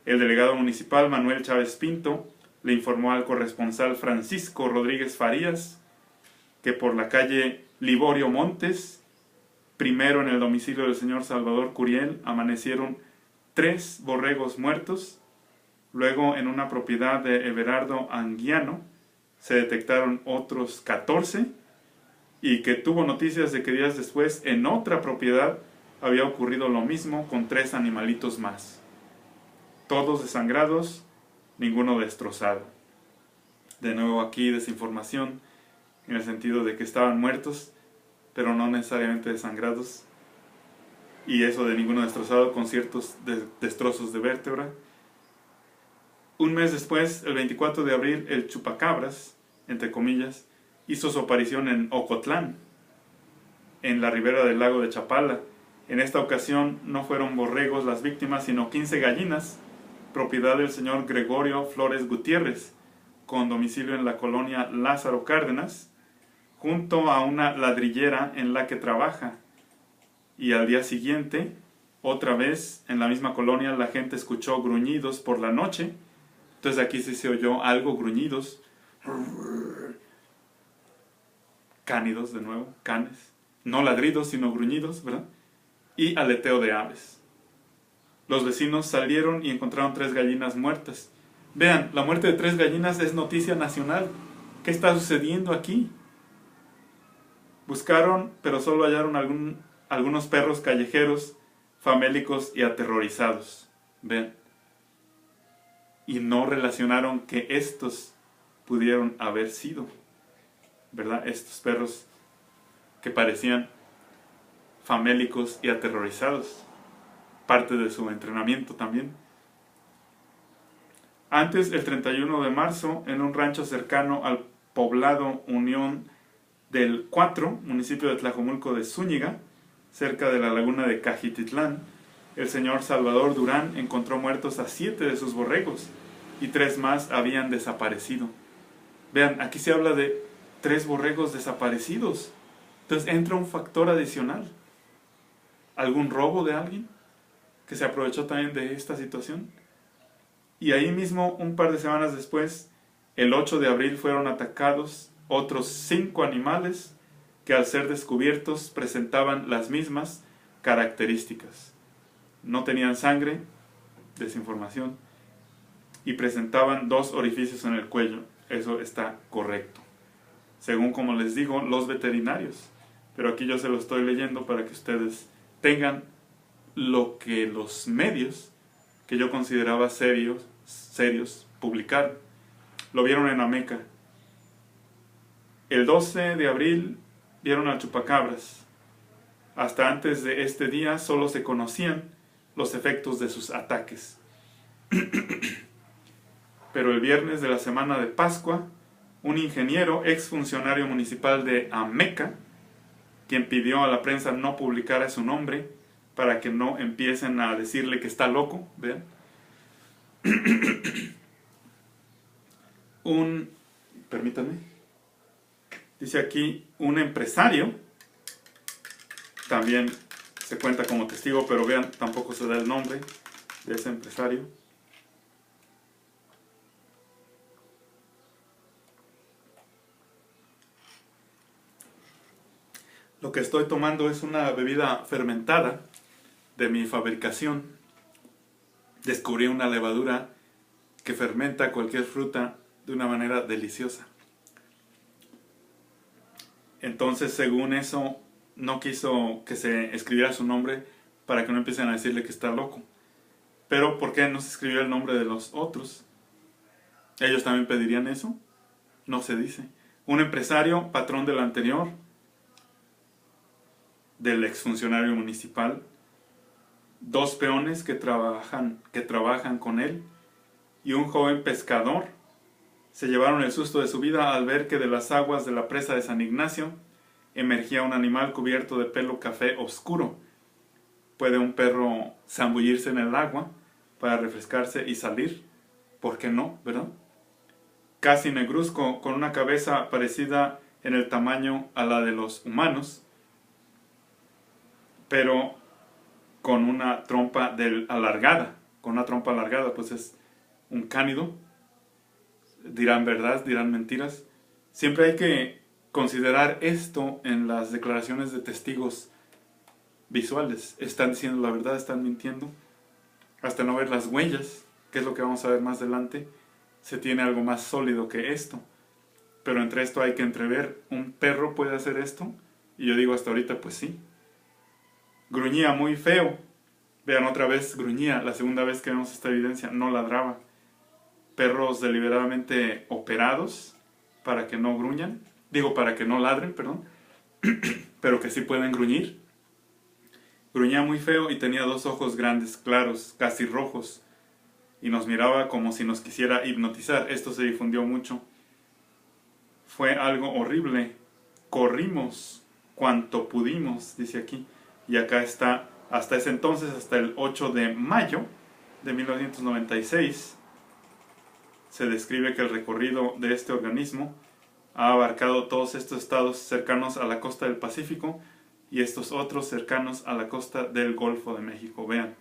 A: El delegado municipal Manuel Chávez Pinto le informó al corresponsal Francisco Rodríguez Farías que por la calle Liborio Montes, primero en el domicilio del señor Salvador Curiel, amanecieron 3 borregos muertos. Luego en una propiedad de Everardo Anguiano se detectaron otros 14 y que tuvo noticias de que días después en otra propiedad había ocurrido lo mismo con 3 animalitos más. Todos desangrados, ninguno destrozado. De nuevo aquí desinformación en el sentido de que estaban muertos, pero no necesariamente desangrados. Y eso de ninguno destrozado con ciertos destrozos de vértebra. Un mes después, el 24 de abril, el chupacabras, entre comillas, hizo su aparición en Ocotlán, en la ribera del lago de Chapala. En esta ocasión no fueron borregos las víctimas, sino 15 gallinas, propiedad del señor Gregorio Flores Gutiérrez, con domicilio en la colonia Lázaro Cárdenas, junto a una ladrillera en la que trabaja. Y al día siguiente, otra vez, en la misma colonia, la gente escuchó gruñidos por la noche. Entonces aquí sí se oyó algo, gruñidos, cánidos de nuevo, canes, no ladridos sino gruñidos, ¿verdad? Y aleteo de aves. Los vecinos salieron y encontraron 3 gallinas muertas. Vean, la muerte de 3 gallinas es noticia nacional. ¿Qué está sucediendo aquí? Buscaron, pero solo hallaron algunos perros callejeros, famélicos y aterrorizados. Vean. Y no relacionaron que estos pudieron haber sido, ¿verdad? Estos perros que parecían famélicos y aterrorizados. Parte de su entrenamiento también. Antes, el 31 de marzo, en un rancho cercano al poblado Unión del 4, municipio de Tlajomulco de Zúñiga, cerca de la laguna de Cajititlán, el señor Salvador Durán encontró muertos a 7 de sus borregos y 3 más habían desaparecido. Vean, aquí se habla de 3 borregos desaparecidos. Entonces entra un factor adicional. ¿Algún robo de alguien que se aprovechó también de esta situación? Y ahí mismo, un par de semanas después, el 8 de abril fueron atacados otros 5 animales que al ser descubiertos presentaban las mismas características. No tenían sangre, desinformación, y presentaban 2 orificios en el cuello. Eso está correcto, según, como les digo, los veterinarios. Pero aquí yo se lo estoy leyendo para que ustedes tengan lo que los medios, que yo consideraba serios, publicaron. Lo vieron en Ameca. El 12 de abril vieron al chupacabras. Hasta antes de este día solo se conocían los efectos de sus ataques. Pero el viernes de la semana de Pascua, un ingeniero, exfuncionario municipal de Ameca, quien pidió a la prensa no publicara su nombre para que no empiecen a decirle que está loco, ¿vean? Permítanme, dice aquí, un empresario, también se cuenta como testigo, pero vean, tampoco se da el nombre de ese empresario. Lo que estoy tomando es una bebida fermentada de mi fabricación. Descubrí una levadura que fermenta cualquier fruta de una manera deliciosa. Entonces, según eso, no quiso que se escribiera su nombre para que no empiecen a decirle que está loco. Pero, ¿por qué no se escribió el nombre de los otros? ¿Ellos también pedirían eso? No se dice. Un empresario, patrón del anterior, del exfuncionario municipal, 2 peones que trabajan con él y un joven pescador se llevaron el susto de su vida al ver que de las aguas de la presa de San Ignacio emergía un animal cubierto de pelo café oscuro. ¿Puede un perro zambullirse en el agua para refrescarse y salir? ¿Por qué no, verdad? Casi negruzco, con una cabeza parecida en el tamaño a la de los humanos, pero con una trompa alargada. Con una trompa alargada, pues es un cánido. Dirán verdad, dirán mentiras. Siempre hay que considerar esto en las declaraciones de testigos visuales. ¿Están diciendo la verdad? ¿Están mintiendo? Hasta no ver las huellas, que es lo que vamos a ver más adelante, se tiene algo más sólido que esto. Pero entre esto hay que entrever, ¿un perro puede hacer esto? Y yo digo hasta ahorita, pues sí. Gruñía muy feo. Vean, otra vez gruñía. La segunda vez que vemos esta evidencia, no ladraba. Perros deliberadamente operados para que no gruñan. Digo, para que no ladren, perdón. Pero que sí pueden gruñir. Gruñía muy feo y tenía 2 ojos grandes, claros, casi rojos. Y nos miraba como si nos quisiera hipnotizar. Esto se difundió mucho. Fue algo horrible. Corrimos cuanto pudimos, dice aquí. Y acá está, hasta ese entonces, hasta el 8 de mayo de 1996, se describe que el recorrido de este organismo ha abarcado todos estos estados cercanos a la costa del Pacífico y estos otros cercanos a la costa del Golfo de México. Vean,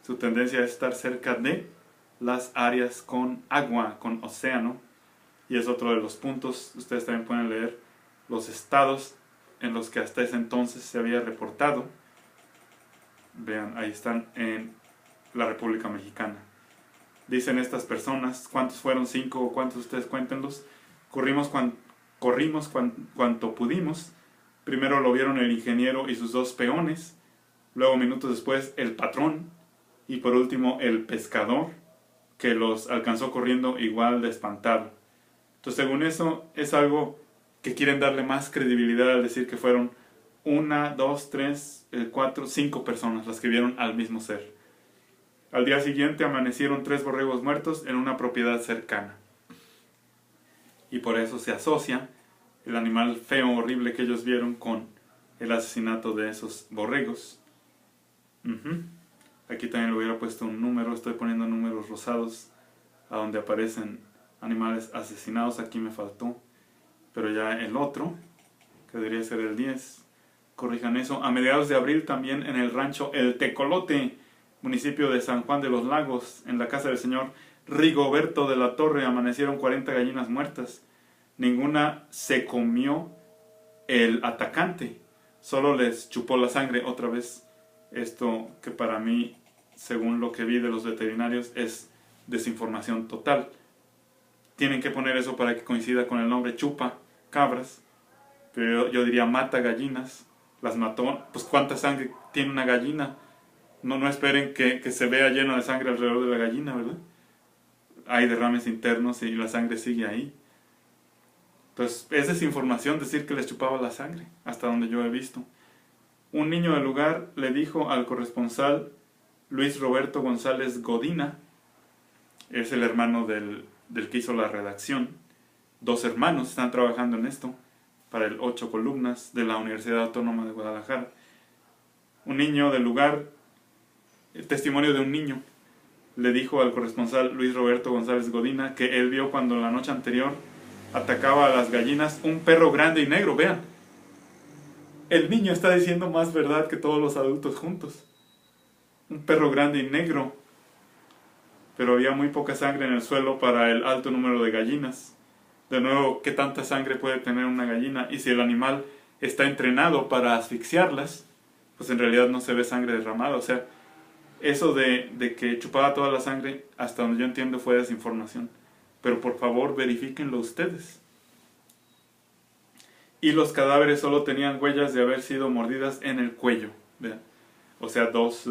A: su tendencia es estar cerca de las áreas con agua, con océano, y es otro de los puntos. Ustedes también pueden leer los estados en los que hasta ese entonces se había reportado. Vean, ahí están en la República Mexicana. Dicen estas personas, ¿cuántos fueron? 5 o cuántos, ustedes cuéntenlos. Corrimos cuanto pudimos. Primero lo vieron el ingeniero y sus 2 peones. Luego, minutos después, el patrón. Y por último, el pescador, que los alcanzó corriendo igual de espantado. Entonces, según eso, es algo que quieren darle más credibilidad al decir que fueron 1, 2, 3, 4, 5 personas las que vieron al mismo ser. Al día siguiente amanecieron 3 borregos muertos en una propiedad cercana. Y por eso se asocia el animal feo, horrible que ellos vieron con el asesinato de esos borregos. Aquí también le hubiera puesto un número, estoy poniendo números rosados a donde aparecen animales asesinados. Aquí me faltó, pero ya el otro, que debería ser el 10, corrijan eso. A mediados de abril también en el rancho El Tecolote, municipio de San Juan de los Lagos, en la casa del señor Rigoberto de la Torre, amanecieron 40 gallinas muertas. Ninguna se comió el atacante, solo les chupó la sangre. Otra vez, esto que para mí, según lo que vi de los veterinarios, es desinformación total. Tienen que poner eso para que coincida con el nombre chupa cabras, pero yo diría mata gallinas. Las mató. Pues ¿cuánta sangre tiene una gallina? No esperen que se vea lleno de sangre alrededor de la gallina, ¿verdad? Hay derrames internos y la sangre sigue ahí. Entonces, es desinformación decir que les chupaba la sangre, hasta donde yo he visto. Un niño del lugar le dijo al corresponsal Luis Roberto González Godina, es el hermano del que hizo la redacción. 2 hermanos están trabajando en esto para el 8 columnas de la Universidad Autónoma de Guadalajara. Un niño del lugar, el testimonio de un niño, le dijo al corresponsal Luis Roberto González Godina que él vio cuando la noche anterior atacaba a las gallinas un perro grande y negro. Vean, el niño está diciendo más verdad que todos los adultos juntos. Un perro grande y negro, pero había muy poca sangre en el suelo para el alto número de gallinas. De nuevo, ¿qué tanta sangre puede tener una gallina? Y si el animal está entrenado para asfixiarlas, pues en realidad no se ve sangre derramada. O sea, eso de que chupaba toda la sangre, hasta donde yo entiendo, fue desinformación. Pero por favor, verifíquenlo ustedes. Y los cadáveres solo tenían huellas de haber sido mordidas en el cuello. Vean. O sea, dos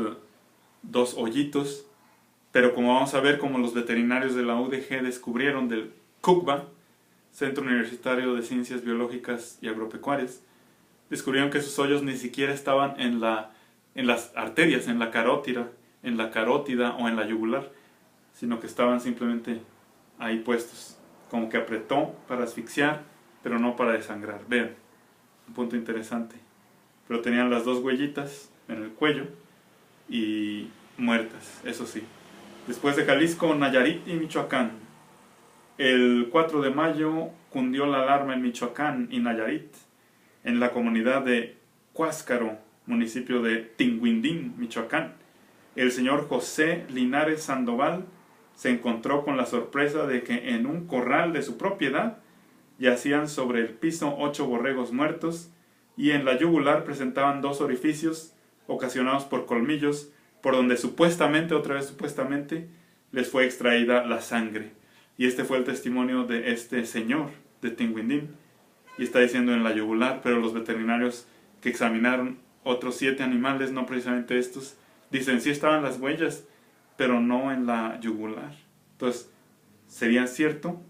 A: hoyitos. Pero como vamos a ver, como los veterinarios de la UDG descubrieron del CUCBA, Centro Universitario de Ciencias Biológicas y Agropecuarias, descubrieron que esos hoyos ni siquiera estaban en las arterias, en la carótida o en la yugular, sino que estaban simplemente ahí puestos, como que apretó para asfixiar, pero no para desangrar. Vean, un punto interesante. Pero tenían las 2 huellitas en el cuello y muertas, eso sí. Después de Jalisco, Nayarit y Michoacán. El 4 de mayo cundió la alarma en Michoacán y Nayarit, en la comunidad de Cuáscaro, municipio de Tinguindín, Michoacán. El señor José Linares Sandoval se encontró con la sorpresa de que en un corral de su propiedad yacían sobre el piso 8 borregos muertos y en la yugular presentaban 2 orificios ocasionados por colmillos por donde supuestamente, otra vez supuestamente, les fue extraída la sangre. Y este fue el testimonio de este señor de Tinguindín. Y está diciendo en la yugular, pero los veterinarios que examinaron otros 7 animales, no precisamente estos, dicen sí estaban las huellas, pero no en la yugular. Entonces, sería cierto,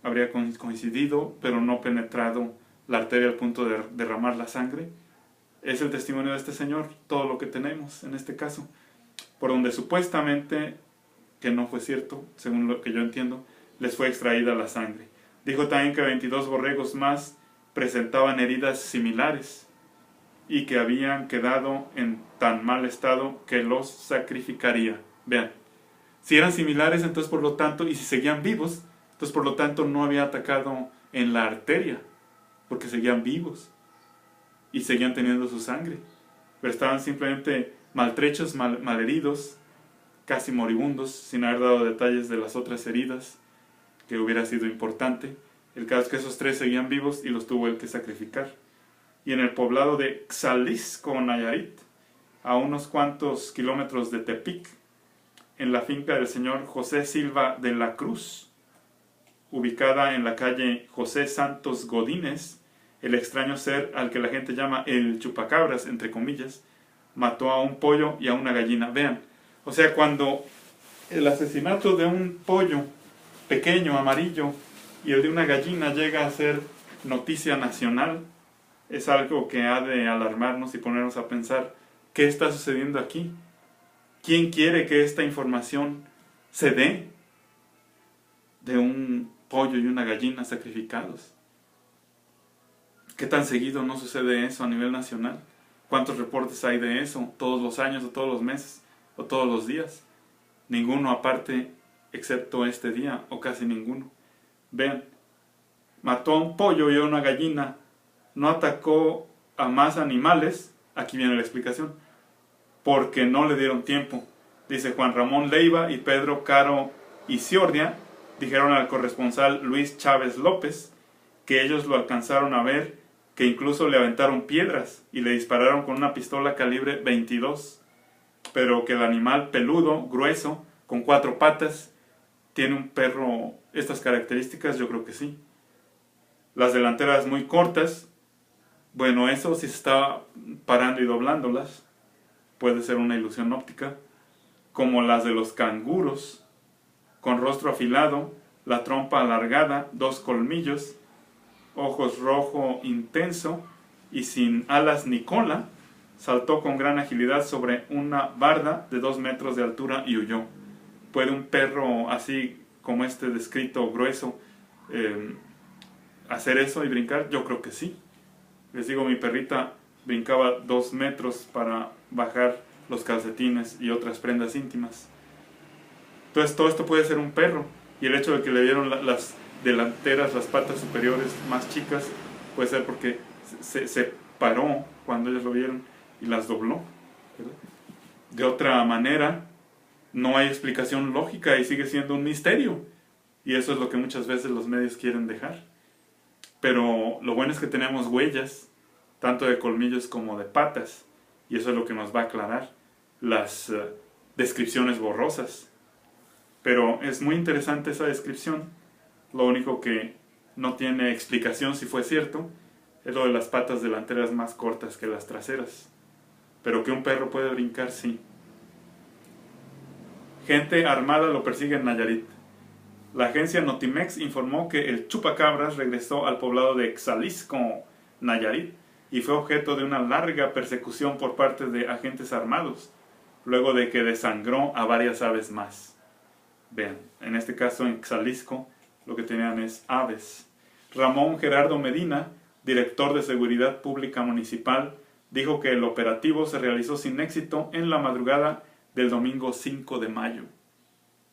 A: habría coincidido, pero no penetrado la arteria al punto de derramar la sangre. Es el testimonio de este señor, todo lo que tenemos en este caso, por donde supuestamente, que no fue cierto, según lo que yo entiendo, les fue extraída la sangre. Dijo también que 22 borregos más presentaban heridas similares y que habían quedado en tan mal estado que los sacrificaría. Vean, si eran similares, entonces por lo tanto, y si seguían vivos, entonces por lo tanto no había atacado en la arteria, porque seguían vivos y seguían teniendo su sangre, pero estaban simplemente maltrechos, malheridos, casi moribundos, sin haber dado detalles de las otras heridas, que hubiera sido importante. El caso es que esos 3 seguían vivos y los tuvo él que sacrificar. Y en el poblado de Xalisco, Nayarit, a unos cuantos kilómetros de Tepic, en la finca del señor José Silva de la Cruz, ubicada en la calle José Santos Godínez, el extraño ser al que la gente llama el chupacabras, entre comillas, mató a un pollo y a una gallina. Vean, o sea, cuando el asesinato de un pollo pequeño, amarillo, y el de una gallina llega a ser noticia nacional, es algo que ha de alarmarnos y ponernos a pensar, ¿qué está sucediendo aquí? ¿Quién quiere que esta información se dé de un pollo y una gallina sacrificados? ¿Qué tan seguido no sucede eso a nivel nacional? ¿Cuántos reportes hay de eso? ¿Todos los años o todos los meses o todos los días? Ninguno aparte excepto este día, o casi ninguno. Vean, mató a un pollo y a una gallina, no atacó a más animales, aquí viene la explicación, porque no le dieron tiempo. Dice Juan Ramón Leiva y Pedro Caro Isiordia dijeron al corresponsal Luis Chávez López que ellos lo alcanzaron a ver, que incluso le aventaron piedras y le dispararon con una pistola calibre 22, pero que el animal peludo, grueso, con 4 patas, ¿tiene un perro estas características? Yo creo que sí. Las delanteras muy cortas, bueno, eso si se está parando y doblándolas, puede ser una ilusión óptica, como las de los canguros, con rostro afilado, la trompa alargada, 2 colmillos, ojos rojo intenso y sin alas ni cola, saltó con gran agilidad sobre una barda de 2 metros de altura y huyó. ¿Puede un perro así como este descrito, grueso, hacer eso y brincar? Yo creo que sí. Les digo, mi perrita brincaba 2 metros para bajar los calcetines y otras prendas íntimas. Entonces todo esto puede ser un perro, y el hecho de que le dieron las delanteras, las patas superiores más chicas, puede ser porque se paró cuando ellos lo vieron y las dobló, ¿verdad? De otra manera, no hay explicación lógica y sigue siendo un misterio, y eso es lo que muchas veces los medios quieren dejar. Pero lo bueno es que tenemos huellas, tanto de colmillos como de patas, y eso es lo que nos va a aclarar las descripciones borrosas. Pero es muy interesante esa descripción. Lo único que no tiene explicación si fue cierto es lo de las patas delanteras más cortas que las traseras. Pero que un perro puede brincar, sí. Gente armada lo persigue en Nayarit. La agencia Notimex informó que el chupacabras regresó al poblado de Xalisco, Nayarit, y fue objeto de una larga persecución por parte de agentes armados, luego de que desangró a varias aves más. Vean, en este caso en Xalisco lo que tenían es aves. Ramón Gerardo Medina, director de Seguridad Pública Municipal, dijo que el operativo se realizó sin éxito en la madrugada del domingo 5 de mayo.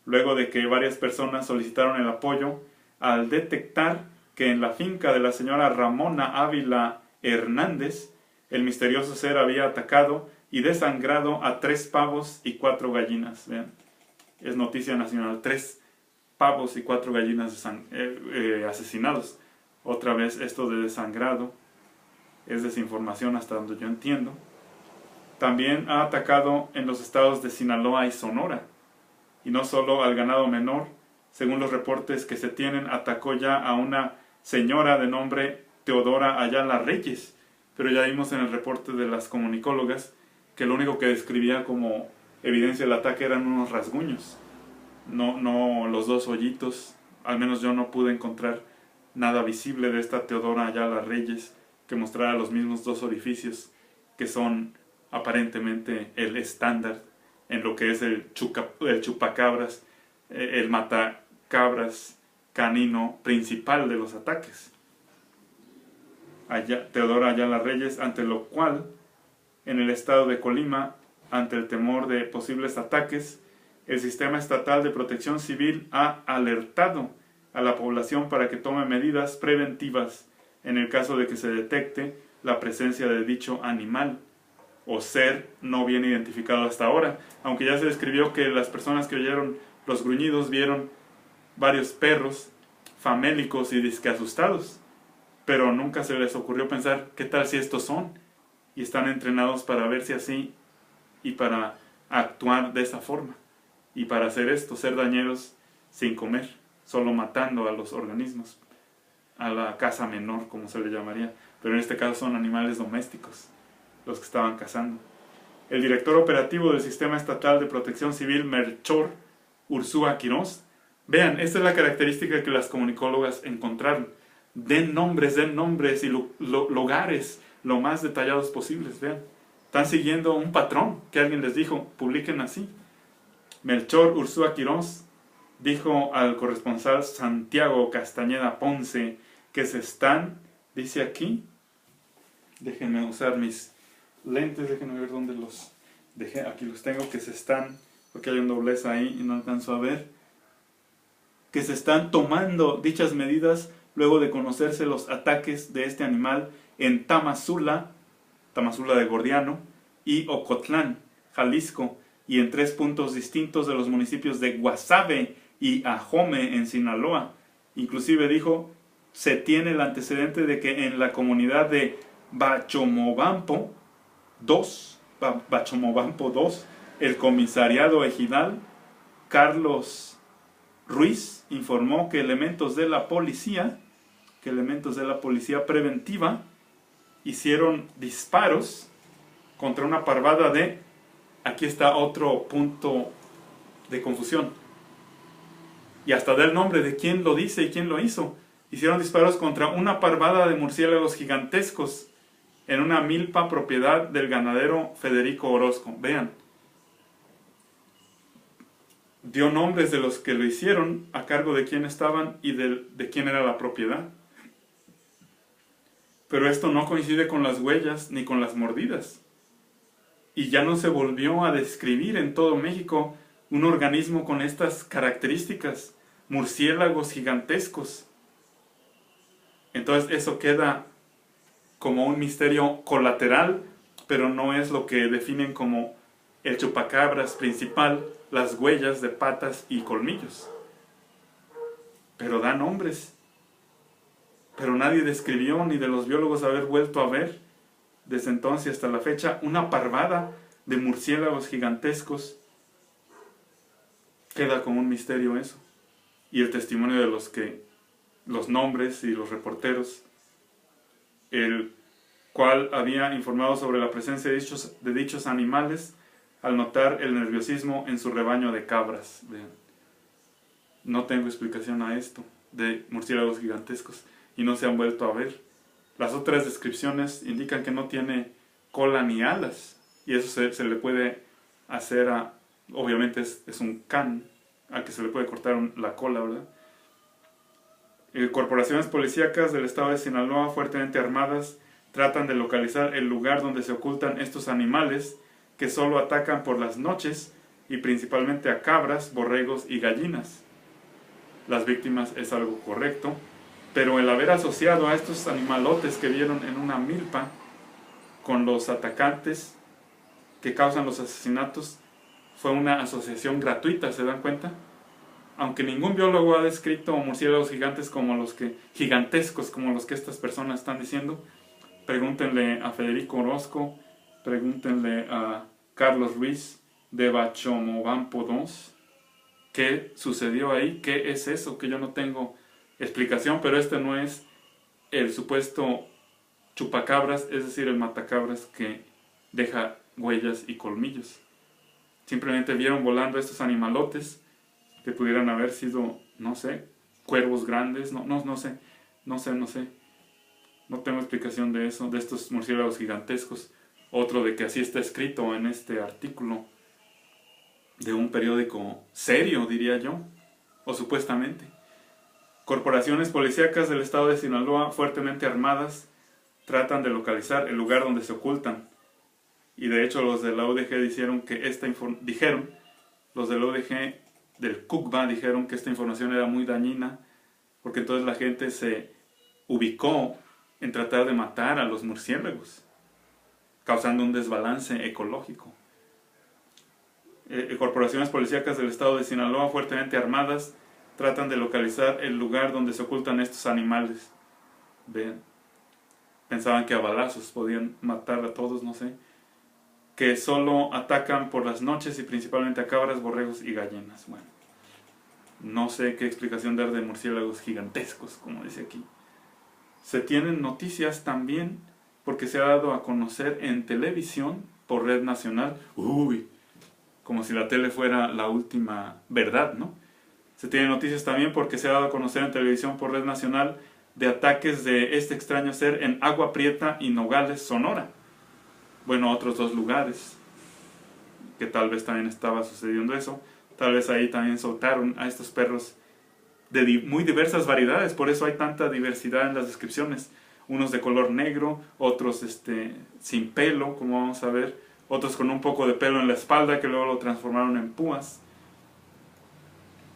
A: Luego de que varias personas solicitaron el apoyo, al detectar que en la finca de la señora Ramona Ávila Hernández, el misterioso ser había atacado y desangrado a 3 pavos y 4 gallinas. Vean, es noticia nacional, 3 pavos y 4 gallinas asesinados. Otra vez esto de desangrado es desinformación hasta donde yo entiendo. También ha atacado en los estados de Sinaloa y Sonora. Y no solo al ganado menor, según los reportes que se tienen, atacó ya a una señora de nombre Teodora Ayala Reyes. Pero ya vimos en el reporte de las comunicólogas que lo único que describía como evidencia del ataque eran unos rasguños. No los 2 hoyitos. Al menos yo no pude encontrar nada visible de esta Teodora Ayala Reyes que mostrara los mismos 2 orificios que son aparentemente el estándar en lo que es el chupacabras, el matacabras canino principal de los ataques. Teodora Ayala Reyes, ante lo cual, en el estado de Colima, ante el temor de posibles ataques, el Sistema Estatal de Protección Civil ha alertado a la población para que tome medidas preventivas en el caso de que se detecte la presencia de dicho animal o ser no bien identificado hasta ahora, aunque ya se describió que las personas que oyeron los gruñidos vieron varios perros famélicos y disque asustados, pero nunca se les ocurrió pensar qué tal si estos son y están entrenados para verse así y para actuar de esa forma y para hacer esto, ser dañeros sin comer, solo matando a los organismos, a la caza menor como se le llamaría, pero en este caso son animales domésticos los que estaban cazando. El director operativo del Sistema Estatal de Protección Civil, Melchor Ursúa Quirós, vean, esta es la característica que las comunicólogas encontraron. Den nombres y lugares lo más detallados posibles, vean. Están siguiendo un patrón que alguien les dijo, publiquen así. Melchor Ursúa Quirós dijo al corresponsal Santiago Castañeda Ponce que se están, dice aquí, déjenme usar mis lentes, déjenme ver dónde los dejé, aquí los tengo, que se están, porque hay un doblez ahí y no alcanzo a ver, que se están tomando dichas medidas luego de conocerse los ataques de este animal en Tamazula de Gordiano, y Ocotlán, Jalisco, y en 3 puntos distintos de los municipios de Guasave y Ajome en Sinaloa. Inclusive dijo, se tiene el antecedente de que en la comunidad de Bachomobampo 2, el comisariado ejidal Carlos Ruiz informó que elementos de la policía preventiva hicieron disparos contra una parvada de, aquí está otro punto de confusión, y hasta da el nombre de quién lo dice y quién lo hizo. Hicieron disparos contra una parvada de murciélagos gigantescos en una milpa propiedad del ganadero Federico Orozco. Vean, dio nombres de los que lo hicieron, a cargo de quién estaban y de quién era la propiedad. Pero esto no coincide con las huellas ni con las mordidas. Y ya no se volvió a describir en todo México un organismo con estas características, murciélagos gigantescos. Entonces eso queda como un misterio colateral, pero no es lo que definen como el chupacabras principal, las huellas de patas y colmillos. Pero da nombres. Pero nadie describió, ni de los biólogos haber vuelto a ver, desde entonces hasta la fecha, una parvada de murciélagos gigantescos. Queda como un misterio eso. Y el testimonio de los nombres y los reporteros, el cual había informado sobre la presencia de dichos animales al notar el nerviosismo en su rebaño de cabras. Vean. No tengo explicación a esto de murciélagos gigantescos y no se han vuelto a ver. Las otras descripciones indican que no tiene cola ni alas, y eso se le puede hacer a, obviamente es un can al que se le puede cortar la cola, ¿verdad? Corporaciones policíacas del estado de Sinaloa fuertemente armadas tratan de localizar el lugar donde se ocultan estos animales que solo atacan por las noches y principalmente a cabras, borregos y gallinas. Las víctimas es algo correcto, pero el haber asociado a estos animalotes que vieron en una milpa con los atacantes que causan los asesinatos fue una asociación gratuita, ¿se dan cuenta? Aunque ningún biólogo ha descrito murciélagos gigantescos como los que estas personas están diciendo, pregúntenle a Federico Orozco, pregúntenle a Carlos Ruiz de Bachomobampo II, ¿qué sucedió ahí? ¿Qué es eso? Que yo no tengo explicación, pero este no es el supuesto chupacabras, es decir, el matacabras que deja huellas y colmillos. Simplemente vieron volando estos animalotes que pudieran haber sido, no sé, cuervos grandes, no sé. No tengo explicación de eso, de estos murciélagos gigantescos. Otro de que así está escrito en este artículo de un periódico serio, diría yo, o supuestamente. Corporaciones policíacas del estado de Sinaloa fuertemente armadas tratan de localizar el lugar donde se ocultan. Y de hecho los de la UDG los de la UDG del CUCBA dijeron que esta información era muy dañina, porque entonces la gente se ubicó en tratar de matar a los murciélagos, causando un desbalance ecológico. Corporaciones policíacas del estado de Sinaloa fuertemente armadas tratan de localizar el lugar donde se ocultan estos animales. Vean, pensaban que a balazos podían matar a todos, no sé. Que solo atacan por las noches y principalmente a cabras, borregos y gallinas. Bueno, no sé qué explicación dar de murciélagos gigantescos, como dice aquí. Se tienen noticias también porque se ha dado a conocer en televisión por Red Nacional. Uy, como si la tele fuera la última verdad, ¿no? Se tienen noticias también porque se ha dado a conocer en televisión por Red Nacional de ataques de este extraño ser en Agua Prieta y Nogales, Sonora. Bueno, otros dos lugares que tal vez también estaba sucediendo eso. Tal vez ahí también soltaron a estos perros de muy diversas variedades, por eso hay tanta diversidad en las descripciones. Unos de color negro, otros sin pelo, como vamos a ver, otros con un poco de pelo en la espalda que luego lo transformaron en púas,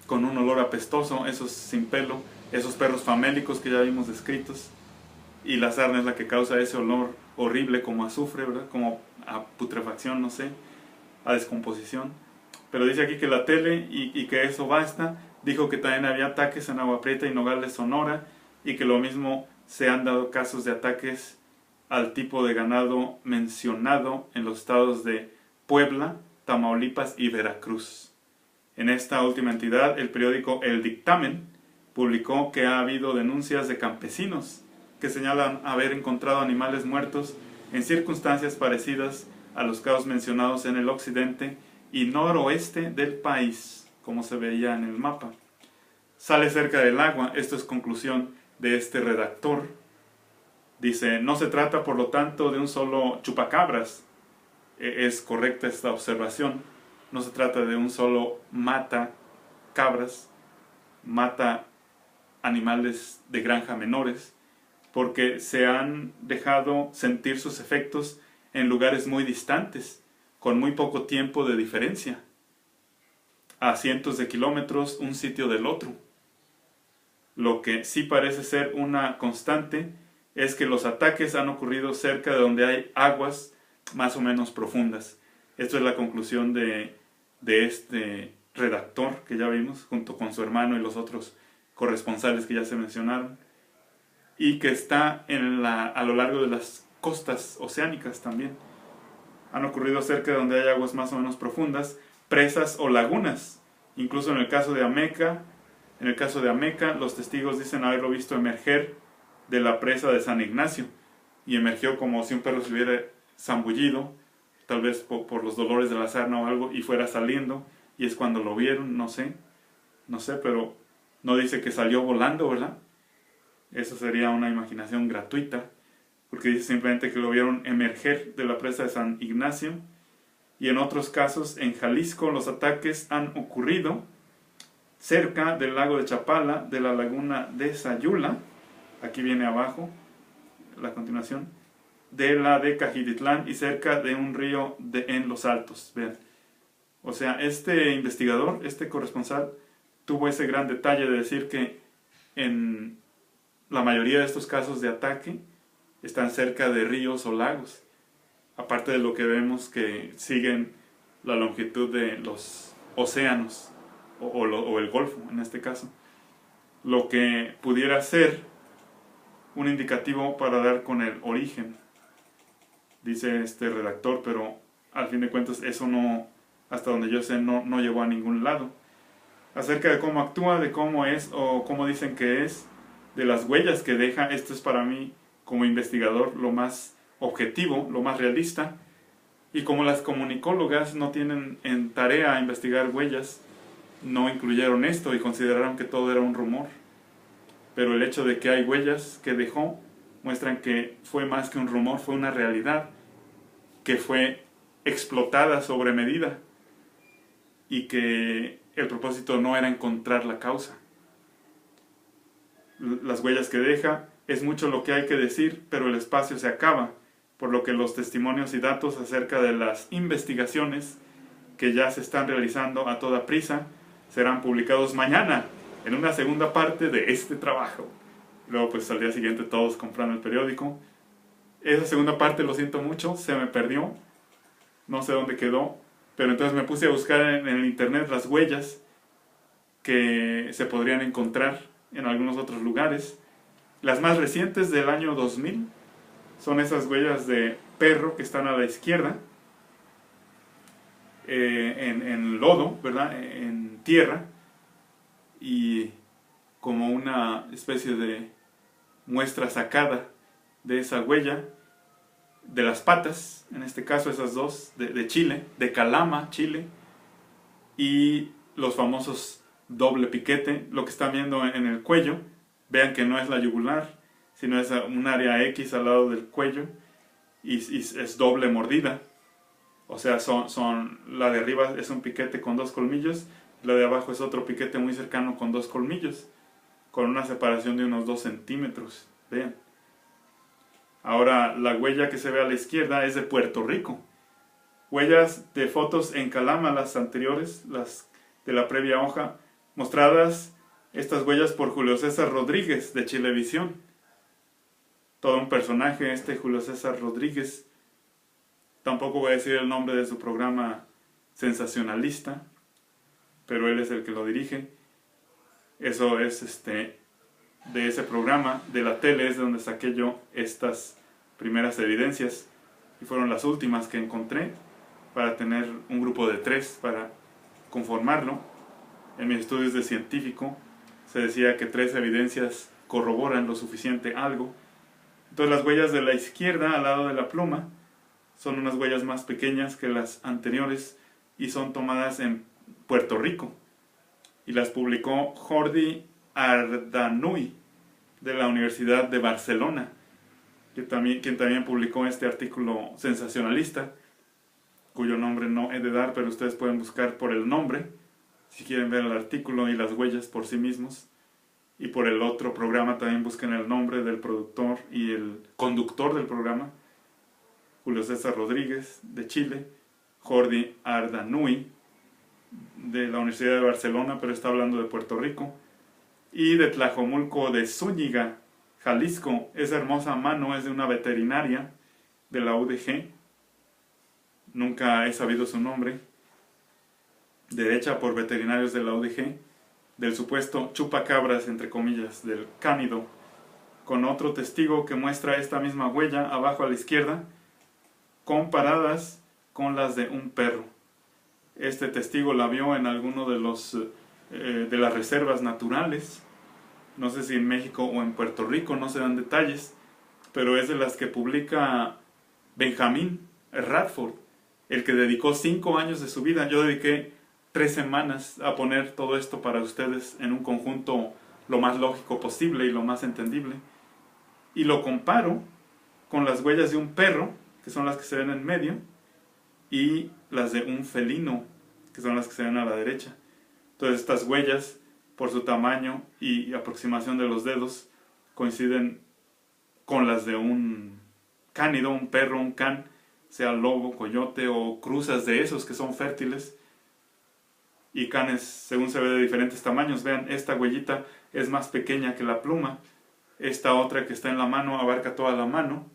A: con un olor apestoso, esos sin pelo, esos perros famélicos que ya vimos descritos, y la sarna es la que causa ese olor horrible como azufre, ¿verdad? Como a putrefacción, no sé, a descomposición. Pero dice aquí que la tele, y que eso basta. Dijo que también había ataques en Agua Prieta y Nogales, Sonora, y que lo mismo se han dado casos de ataques al tipo de ganado mencionado en los estados de Puebla, Tamaulipas y Veracruz. En esta última entidad, el periódico El Dictamen publicó que ha habido denuncias de campesinos que señalan haber encontrado animales muertos en circunstancias parecidas a los casos mencionados en el occidente y noroeste del país, como se veía en el mapa. Sale cerca del agua, esto es conclusión de este redactor. Dice, no se trata por lo tanto de un solo chupacabras. Es correcta esta observación. No se trata de un solo mata cabras, mata animales de granja menores, porque se han dejado sentir sus efectos en lugares muy distantes, con muy poco tiempo de diferencia, a cientos de kilómetros un sitio del otro. Lo que sí parece ser una constante es que los ataques han ocurrido cerca de donde hay aguas más o menos profundas. Esto es la conclusión de este redactor que ya vimos, junto con su hermano y los otros corresponsales que ya se mencionaron, y que está a lo largo de las costas oceánicas también. Han ocurrido cerca de donde hay aguas más o menos profundas, presas o lagunas. Incluso en el caso de Ameca, los testigos dicen haberlo visto emerger de la presa de San Ignacio, y emergió como si un perro se hubiera zambullido, tal vez por los dolores de la sarna o algo, y fuera saliendo, y es cuando lo vieron, no sé, pero no dice que salió volando, ¿verdad? Eso sería una imaginación gratuita, porque dice simplemente que lo vieron emerger de la presa de San Ignacio. Y en otros casos, en Jalisco, los ataques han ocurrido cerca del lago de Chapala, de la laguna de Sayula, aquí viene abajo la continuación, de la de Cajititlán y cerca de un río en Los Altos. Vean, o sea, este investigador, este corresponsal, tuvo ese gran detalle de decir que en la mayoría de estos casos de ataque están cerca de ríos o lagos. aparte de lo que vemos que siguen la longitud de los océanos o el Golfo en este caso, lo que pudiera ser un indicativo para dar con el origen, dice este redactor, pero al fin de cuentas eso no, hasta donde yo sé, no llegó a ningún lado. Acerca de cómo actúa, de cómo es o cómo dicen que es, de las huellas que deja, esto es para mí como investigador lo más objetivo, lo más realista, y como las comunicólogas no tienen en tarea investigar huellas, no incluyeron esto y consideraron que todo era un rumor. Pero el hecho de que hay huellas que dejó muestran que fue más que un rumor, fue una realidad que fue explotada sobre medida y que el propósito no era encontrar la causa. Las huellas que deja es mucho lo que hay que decir, pero el espacio se acaba, por lo que los testimonios y datos acerca de las investigaciones que ya se están realizando a toda prisa serán publicados mañana en una segunda parte de este trabajo. Luego pues al día siguiente todos comprando el periódico. Esa segunda parte, lo siento mucho, se me perdió, no sé dónde quedó, pero entonces me puse a buscar en el internet las huellas que se podrían encontrar en algunos otros lugares. Las más recientes del año 2000 son esas huellas de perro que están a la izquierda, en lodo, ¿verdad? En tierra, y como una especie de muestra sacada de esa huella, de las patas, en este caso esas dos, de Chile, de Calama, Chile, y los famosos doble piquete, lo que están viendo en el cuello, vean que no es la yugular, sino es un área X al lado del cuello, y es doble mordida. O sea, la de arriba es un piquete con 2 colmillos, la de abajo es otro piquete muy cercano con 2 colmillos, con una separación de unos 2 centímetros. Vean. Ahora, la huella que se ve a la izquierda es de Puerto Rico. Huellas de fotos en Calama, las anteriores, las de la previa hoja, mostradas estas huellas por Julio César Rodríguez de Chilevisión. Todo un personaje este Julio César Rodríguez. Tampoco voy a decir el nombre de su programa sensacionalista, pero él es el que lo dirige. Eso es de ese programa, de la tele, es de donde saqué yo estas primeras evidencias, y fueron las últimas que encontré para tener un grupo de 3 para conformarlo. En mis estudios de científico se decía que 3 evidencias corroboran lo suficiente algo. Entonces las huellas de la izquierda al lado de la pluma son unas huellas más pequeñas que las anteriores y son tomadas en Puerto Rico, y las publicó Jordi Ardanuy de la Universidad de Barcelona, quien también publicó este artículo sensacionalista, cuyo nombre no he de dar, pero ustedes pueden buscar por el nombre si quieren ver el artículo y las huellas por sí mismos. Y por el otro programa también busquen el nombre del productor y el conductor del programa, Julio César Rodríguez de Chile, Jordi Ardanuy de la Universidad de Barcelona, pero está hablando de Puerto Rico, y de Tlajomulco de Zúñiga, Jalisco. Esa hermosa mano es de una veterinaria de la UDG, nunca he sabido su nombre, derecha por veterinarios de la UDG, del supuesto chupacabras, entre comillas, del cánido, con otro testigo que muestra esta misma huella abajo a la izquierda, comparadas con las de un perro. Este testigo la vio en alguno de las reservas naturales, no sé si en México o en Puerto Rico, no se dan detalles, pero es de las que publica Benjamin Radford, el que dedicó 5 años de su vida. Yo dediqué 3 semanas a poner todo esto para ustedes en un conjunto lo más lógico posible y lo más entendible, y lo comparo con las huellas de un perro, que son las que se ven en medio, y las de un felino, que son las que se ven a la derecha. Entonces estas huellas, por su tamaño y aproximación de los dedos, coinciden con las de un cánido, un perro, un can, sea lobo, coyote o cruzas de esos que son fértiles, y canes según se ve de diferentes tamaños. Vean, esta huellita es más pequeña que la pluma, esta otra que está en la mano abarca toda la mano,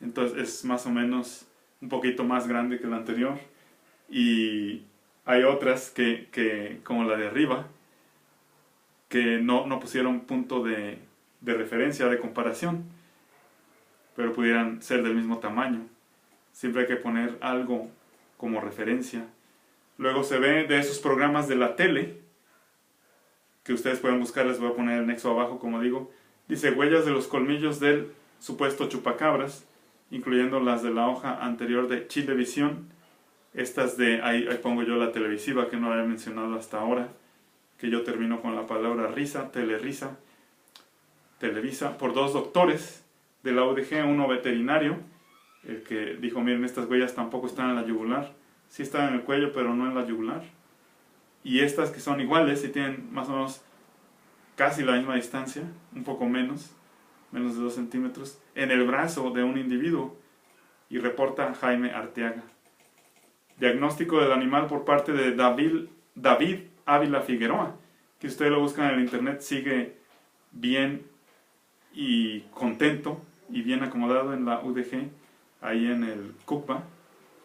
A: entonces es más o menos un poquito más grande que la anterior, y hay otras como la de arriba, que no pusieron punto de referencia, de comparación, pero pudieran ser del mismo tamaño. Siempre hay que poner algo como referencia. Luego se ve de esos programas de la tele, que ustedes pueden buscar, les voy a poner el nexo abajo, como digo. Dice huellas de los colmillos del supuesto chupacabras, incluyendo las de la hoja anterior de Chilevisión. Estas ahí pongo yo la televisiva, que no había mencionado hasta ahora, que yo termino con la palabra risa, Televisa, por 2 doctores de la UDG, uno veterinario, el que dijo, miren, estas huellas tampoco están en la yugular, sí están en el cuello, pero no en la yugular. Y estas que son iguales y tienen más o menos casi la misma distancia, un poco menos de 2 centímetros, en el brazo de un individuo, y reporta Jaime Arteaga. Diagnóstico del animal por parte de David Ávila Figueroa, que ustedes lo buscan en el internet, sigue bien y contento y bien acomodado en la UDG, ahí en el CUCBA,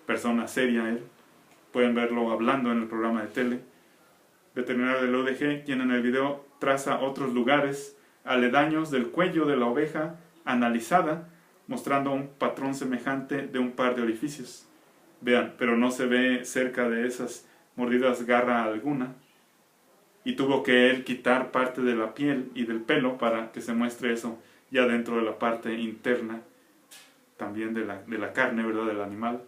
A: persona seria él, pueden verlo hablando en el programa de tele. Veterinario de la UDG, quien en el video traza otros lugares aledaños del cuello de la oveja analizada, mostrando un patrón semejante de un par de orificios. Vean, pero no se ve cerca de esas mordidas garra alguna, y tuvo que él quitar parte de la piel y del pelo para que se muestre eso ya dentro de la parte interna también de la carne, ¿verdad?, del animal.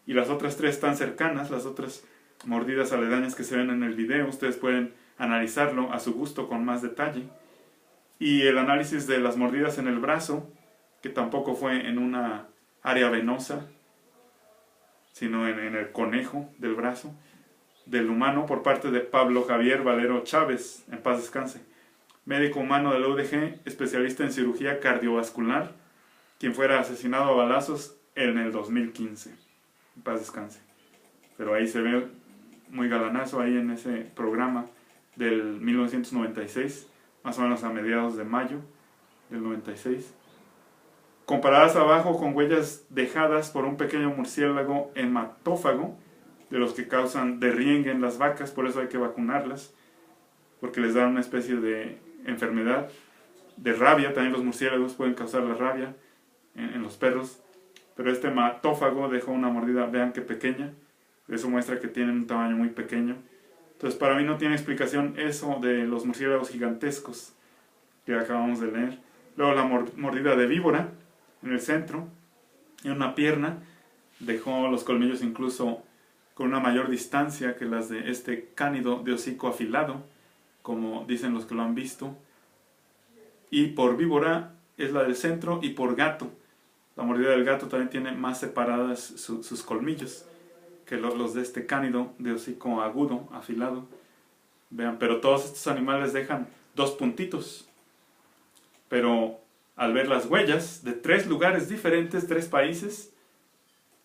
A: Y las otras 3 están cercanas, las otras mordidas aledañas que se ven en el video, ustedes pueden analizarlo a su gusto con más detalle. Y el análisis de las mordidas en el brazo, que tampoco fue en una área venosa, sino en el conejo del brazo del humano, por parte de Pablo Javier Valero Chávez, en paz descanse, médico humano de la UDG, especialista en cirugía cardiovascular, quien fuera asesinado a balazos en el 2015, en paz descanse. Pero ahí se ve muy galanazo, ahí en ese programa del 1996, más o menos a mediados de mayo del 96. Comparadas abajo con huellas dejadas por un pequeño murciélago hematófago, de los que causan derriengue en las vacas, por eso hay que vacunarlas, porque les dan una especie de enfermedad, de rabia. También los murciélagos pueden causar la rabia en los perros, pero este hematófago dejó una mordida, vean qué pequeña, eso muestra que tienen un tamaño muy pequeño. Entonces para mí no tiene explicación eso de los murciélagos gigantescos que acabamos de leer. Luego la mordida de víbora en el centro, en una pierna, dejó los colmillos incluso con una mayor distancia que las de este cánido de hocico afilado, como dicen los que lo han visto. Y por víbora es la del centro, y por gato, la mordida del gato también tiene más separadas sus colmillos que los de este cánido de hocico agudo, afilado. Vean, pero todos estos animales dejan 2 puntitos. Pero al ver las huellas de 3 lugares diferentes, 3 países,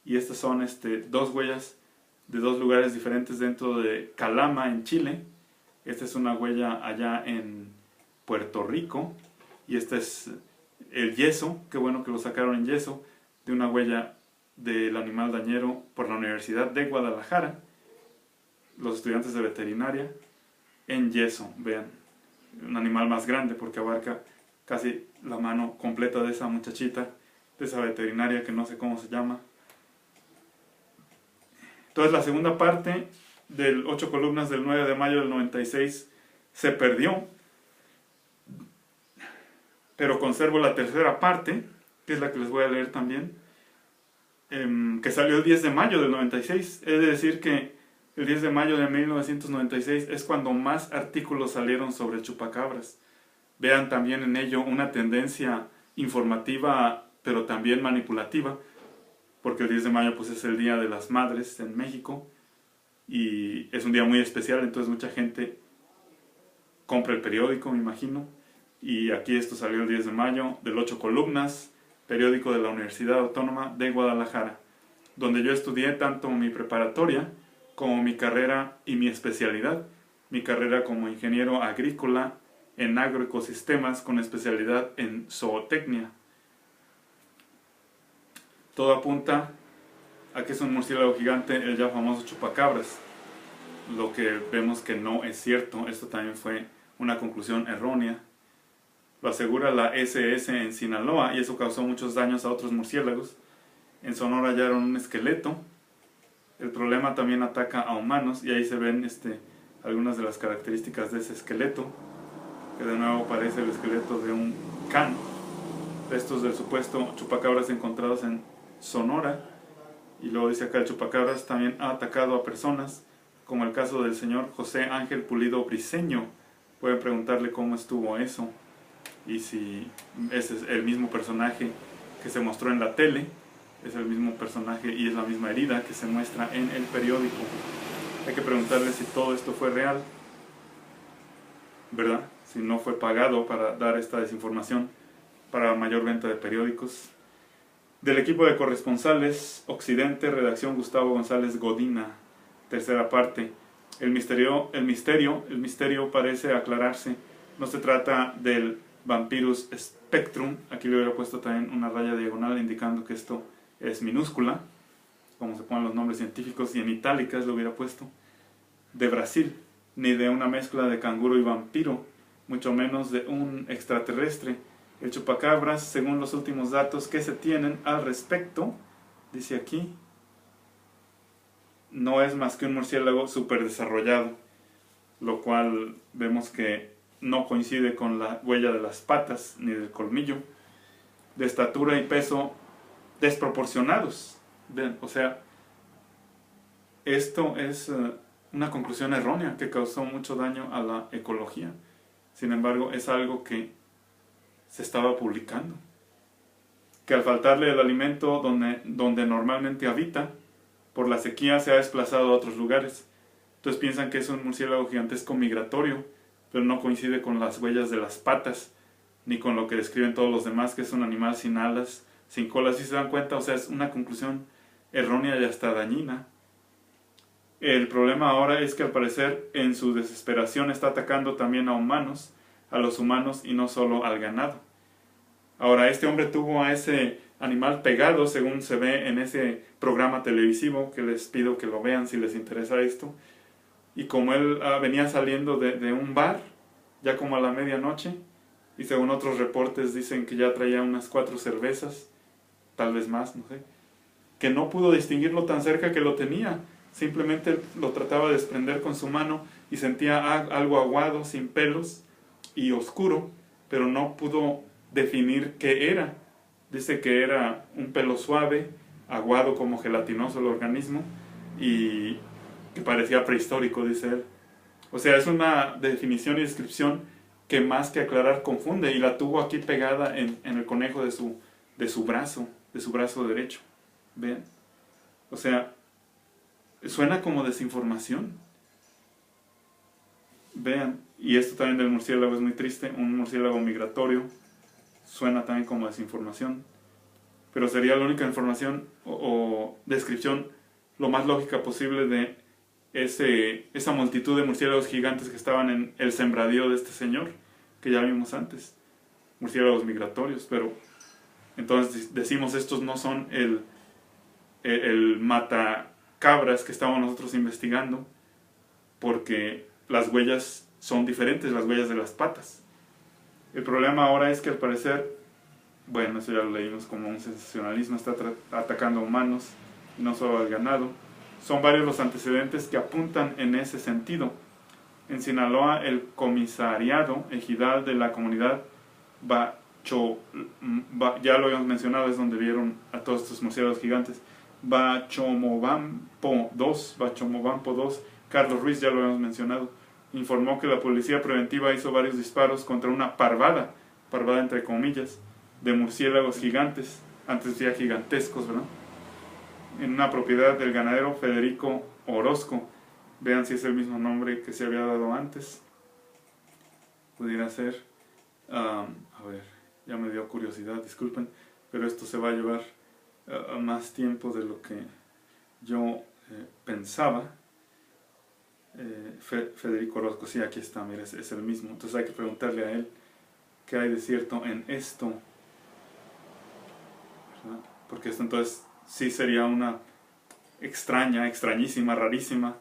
A: y estas son 2 huellas de 2 lugares diferentes dentro de Calama, en Chile. Esta es una huella allá en Puerto Rico, y este es el yeso, qué bueno que lo sacaron en yeso, de una huella del animal dañero por la Universidad de Guadalajara, los estudiantes de veterinaria, en yeso. Vean, un animal más grande porque abarca casi la mano completa de esa muchachita, de esa veterinaria que no sé cómo se llama. Entonces la segunda parte del 8 columnas del 9 de mayo del 96 se perdió, pero conservo la tercera parte, que es la que les voy a leer también, que salió el 10 de mayo del 96. Es decir que el 10 de mayo de 1996 es cuando más artículos salieron sobre chupacabras. Vean también en ello una tendencia informativa, pero también manipulativa, porque el 10 de mayo pues es el Día de las Madres en México, y es un día muy especial, entonces mucha gente compra el periódico, me imagino, y aquí esto salió el 10 de mayo, del 8 columnas, periódico de la Universidad Autónoma de Guadalajara, donde yo estudié tanto mi preparatoria como mi carrera y mi especialidad, mi carrera como ingeniero agrícola en agroecosistemas con especialidad en zootecnia. Todo apunta ¿A qué es un murciélago gigante? El ya famoso chupacabras. Lo que vemos que no es cierto. Esto también fue una conclusión errónea. Lo asegura la SS en Sinaloa y eso causó muchos daños a otros murciélagos. En Sonora hallaron un esqueleto. El problema también ataca a humanos y ahí se ven algunas de las características de ese esqueleto, que de nuevo parece el esqueleto de un can. Restos del supuesto chupacabras encontrados en Sonora. Y luego dice acá, el chupacabras también ha atacado a personas, como el caso del señor José Ángel Pulido Briceño. Pueden preguntarle cómo estuvo eso y si ese es el mismo personaje que se mostró en la tele, es el mismo personaje y es la misma herida que se muestra en el periódico. Hay que preguntarle si todo esto fue real, ¿verdad? Si no fue pagado para dar esta desinformación para mayor venta de periódicos. Del equipo de corresponsales, Occidente, redacción Gustavo González Godina, tercera parte. El misterio parece aclararse. No se trata del Vampirus spectrum, aquí le hubiera puesto también una raya diagonal indicando que esto es minúscula, como se ponen los nombres científicos, y en itálicas le hubiera puesto, de Brasil, ni de una mezcla de canguro y vampiro, mucho menos de un extraterrestre. El chupacabras, según los últimos datos que se tienen al respecto, dice aquí, no es más que un murciélago súper desarrollado, lo cual vemos que no coincide con la huella de las patas ni del colmillo, de estatura y peso desproporcionados. Ven, o sea, esto es una conclusión errónea que causó mucho daño a la ecología. Sin embargo, es algo que se estaba publicando. Que al faltarle el alimento donde normalmente habita, por la sequía se ha desplazado a otros lugares. Entonces piensan que es un murciélago gigantesco migratorio, pero no coincide con las huellas de las patas, ni con lo que describen todos los demás, que es un animal sin alas, sin cola. Si se dan cuenta, o sea, es una conclusión errónea y hasta dañina. El problema ahora es que al parecer en su desesperación está atacando también a humanos, a los humanos y no solo al ganado. Ahora, este hombre tuvo a ese animal pegado, según se ve en ese programa televisivo, que les pido que lo vean si les interesa esto. Y como él venía saliendo de un bar, ya como a la medianoche, y según otros reportes dicen que ya traía unas 4 cervezas, tal vez más, no sé, que no pudo distinguirlo tan cerca que lo tenía. Simplemente lo trataba de desprender con su mano y sentía algo aguado, sin pelos y oscuro, pero no pudo definir qué era. Dice que era un pelo suave, aguado como gelatinoso el organismo y que parecía prehistórico, dice él. O sea, es una definición y descripción que más que aclarar confunde, y la tuvo aquí pegada en el conejo de su brazo derecho. ¿Ven? O sea, suena como desinformación. Vean, y esto también del murciélago es muy triste, un murciélago migratorio suena también como desinformación, pero sería la única información o descripción lo más lógica posible de esa multitud de murciélagos gigantes que estaban en el sembradío de este señor, que ya vimos antes, murciélagos migratorios. Pero entonces decimos, estos no son el matacabras que estábamos nosotros investigando, porque las huellas son diferentes, las huellas de las patas. El problema ahora es que al parecer, bueno, eso ya lo leímos como un sensacionalismo, está atacando a humanos y no solo al ganado. Son varios los antecedentes que apuntan en ese sentido. En Sinaloa, el comisariado ejidal de la comunidad ya lo habíamos mencionado, es donde vieron a todos estos murciélagos gigantes, Bachomobampo 2, Carlos Ruiz, ya lo habíamos mencionado, informó que la policía preventiva hizo varios disparos contra una parvada entre comillas, de murciélagos gigantes, antes ya gigantescos, ¿verdad?, en una propiedad del ganadero Federico Orozco. Vean si es el mismo nombre que se había dado antes. Pudiera ser. A ver, ya me dio curiosidad, disculpen, pero esto se va a llevar más tiempo de lo que yo pensaba. Federico Orozco, sí, aquí está, mira, es el mismo. Entonces hay que preguntarle a él qué hay de cierto en esto, ¿verdad? Porque esto entonces sí sería una extraña, extrañísima, rarísima,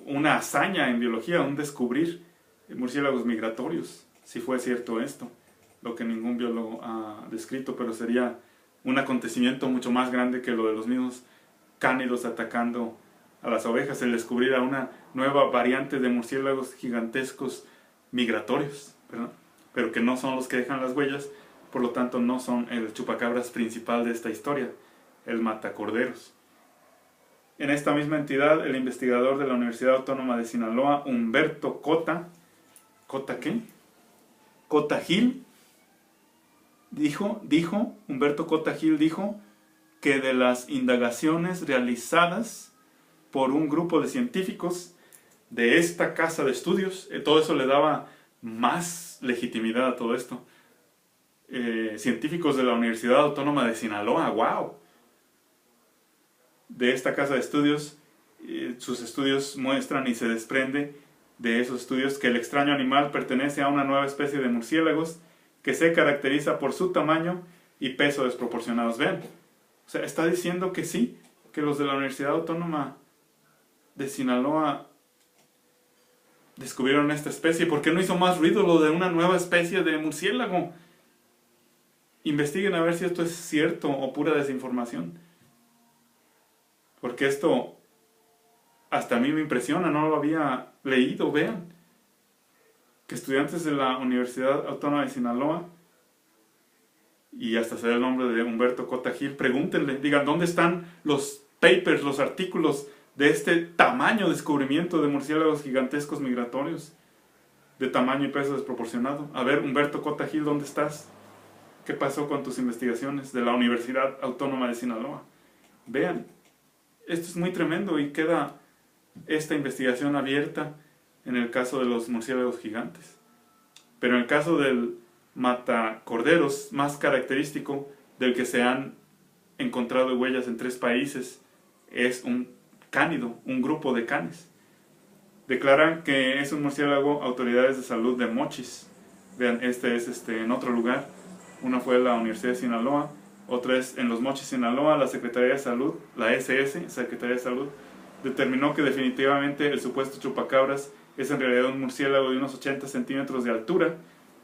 A: una hazaña en biología, un descubrir murciélagos migratorios, si fue cierto esto, lo que ningún biólogo ha descrito, pero sería un acontecimiento mucho más grande que lo de los mismos cánidos atacando a las ovejas, el descubrir a una nueva variante de murciélagos gigantescos migratorios, ¿verdad? Pero que no son los que dejan las huellas, por lo tanto no son el chupacabras principal de esta historia, el matacorderos. En esta misma entidad, el investigador de la Universidad Autónoma de Sinaloa, Humberto Cota, ¿Cota qué? Cota Gil, Humberto Cota Gil dijo que de las indagaciones realizadas por un grupo de científicos de esta casa de estudios, todo eso le daba más legitimidad a todo esto. Científicos de la Universidad Autónoma de Sinaloa, wow. De esta casa de estudios, sus estudios muestran y se desprende de esos estudios que el extraño animal pertenece a una nueva especie de murciélagos que se caracteriza por su tamaño y peso desproporcionados. Vean, o sea, está diciendo que sí, que los de la Universidad Autónoma de Sinaloa descubrieron esta especie. ¿Por qué no hizo más ruido lo de una nueva especie de murciélago? Investiguen a ver si esto es cierto o pura desinformación. Porque esto hasta a mí me impresiona, no lo había leído. Vean, que estudiantes de la Universidad Autónoma de Sinaloa, y hasta se da el nombre de Humberto Cota Gil, pregúntenle, digan, ¿dónde están los papers, los artículos de este tamaño descubrimiento de murciélagos gigantescos migratorios, de tamaño y peso desproporcionado? A ver, Humberto Cota Gil, ¿dónde estás? ¿Qué pasó con tus investigaciones de la Universidad Autónoma de Sinaloa? Vean, esto es muy tremendo y queda esta investigación abierta en el caso de los murciélagos gigantes. Pero en el caso del matacorderos, más característico, del que se han encontrado huellas en 3 países, es un cánido, un grupo de canes. Declaran que es un murciélago autoridades de salud de Mochis. Vean, este es en otro lugar. Una fue la Universidad de Sinaloa, otra es en Los Mochis, Sinaloa. La Secretaría de Salud, la SS, Secretaría de Salud, determinó que definitivamente el supuesto chupacabras es en realidad un murciélago de unos 80 centímetros de altura.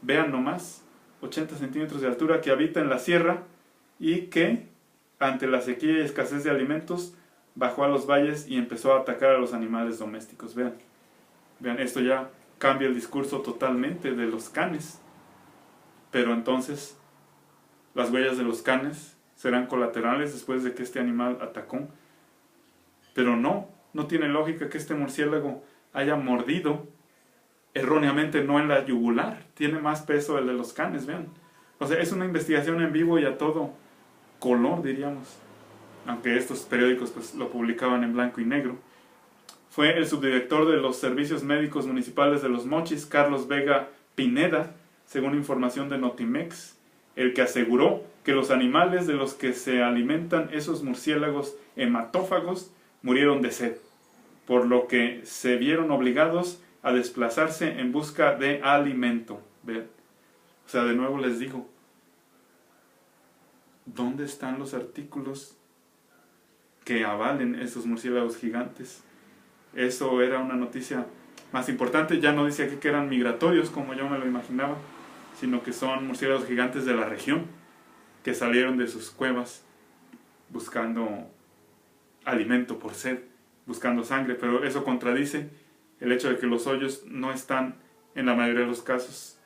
A: Vean nomás, 80 centímetros de altura, que habita en la sierra y que, ante la sequía y escasez de alimentos, bajó a los valles y empezó a atacar a los animales domésticos. Vean, esto ya cambia el discurso totalmente de los canes. Pero entonces, las huellas de los canes serán colaterales después de que este animal atacó. Pero no tiene lógica que este murciélago haya mordido erróneamente, no en la yugular. Tiene más peso el de los canes, vean. O sea, es una investigación en vivo y a todo color, diríamos. Aunque estos periódicos pues lo publicaban en blanco y negro. Fue el subdirector de los Servicios Médicos Municipales de Los Mochis, Carlos Vega Pineda, según información de Notimex, el que aseguró que los animales de los que se alimentan esos murciélagos hematófagos murieron de sed, por lo que se vieron obligados a desplazarse en busca de alimento. ¿Ven? O sea, de nuevo les digo, ¿dónde están los artículos que avalen esos murciélagos gigantes? Eso era una noticia más importante. Ya no dice aquí que eran migratorios como yo me lo imaginaba, sino que son murciélagos gigantes de la región que salieron de sus cuevas buscando alimento por sed, buscando sangre. Pero eso contradice el hecho de que los hoyos no están en la mayoría de los casos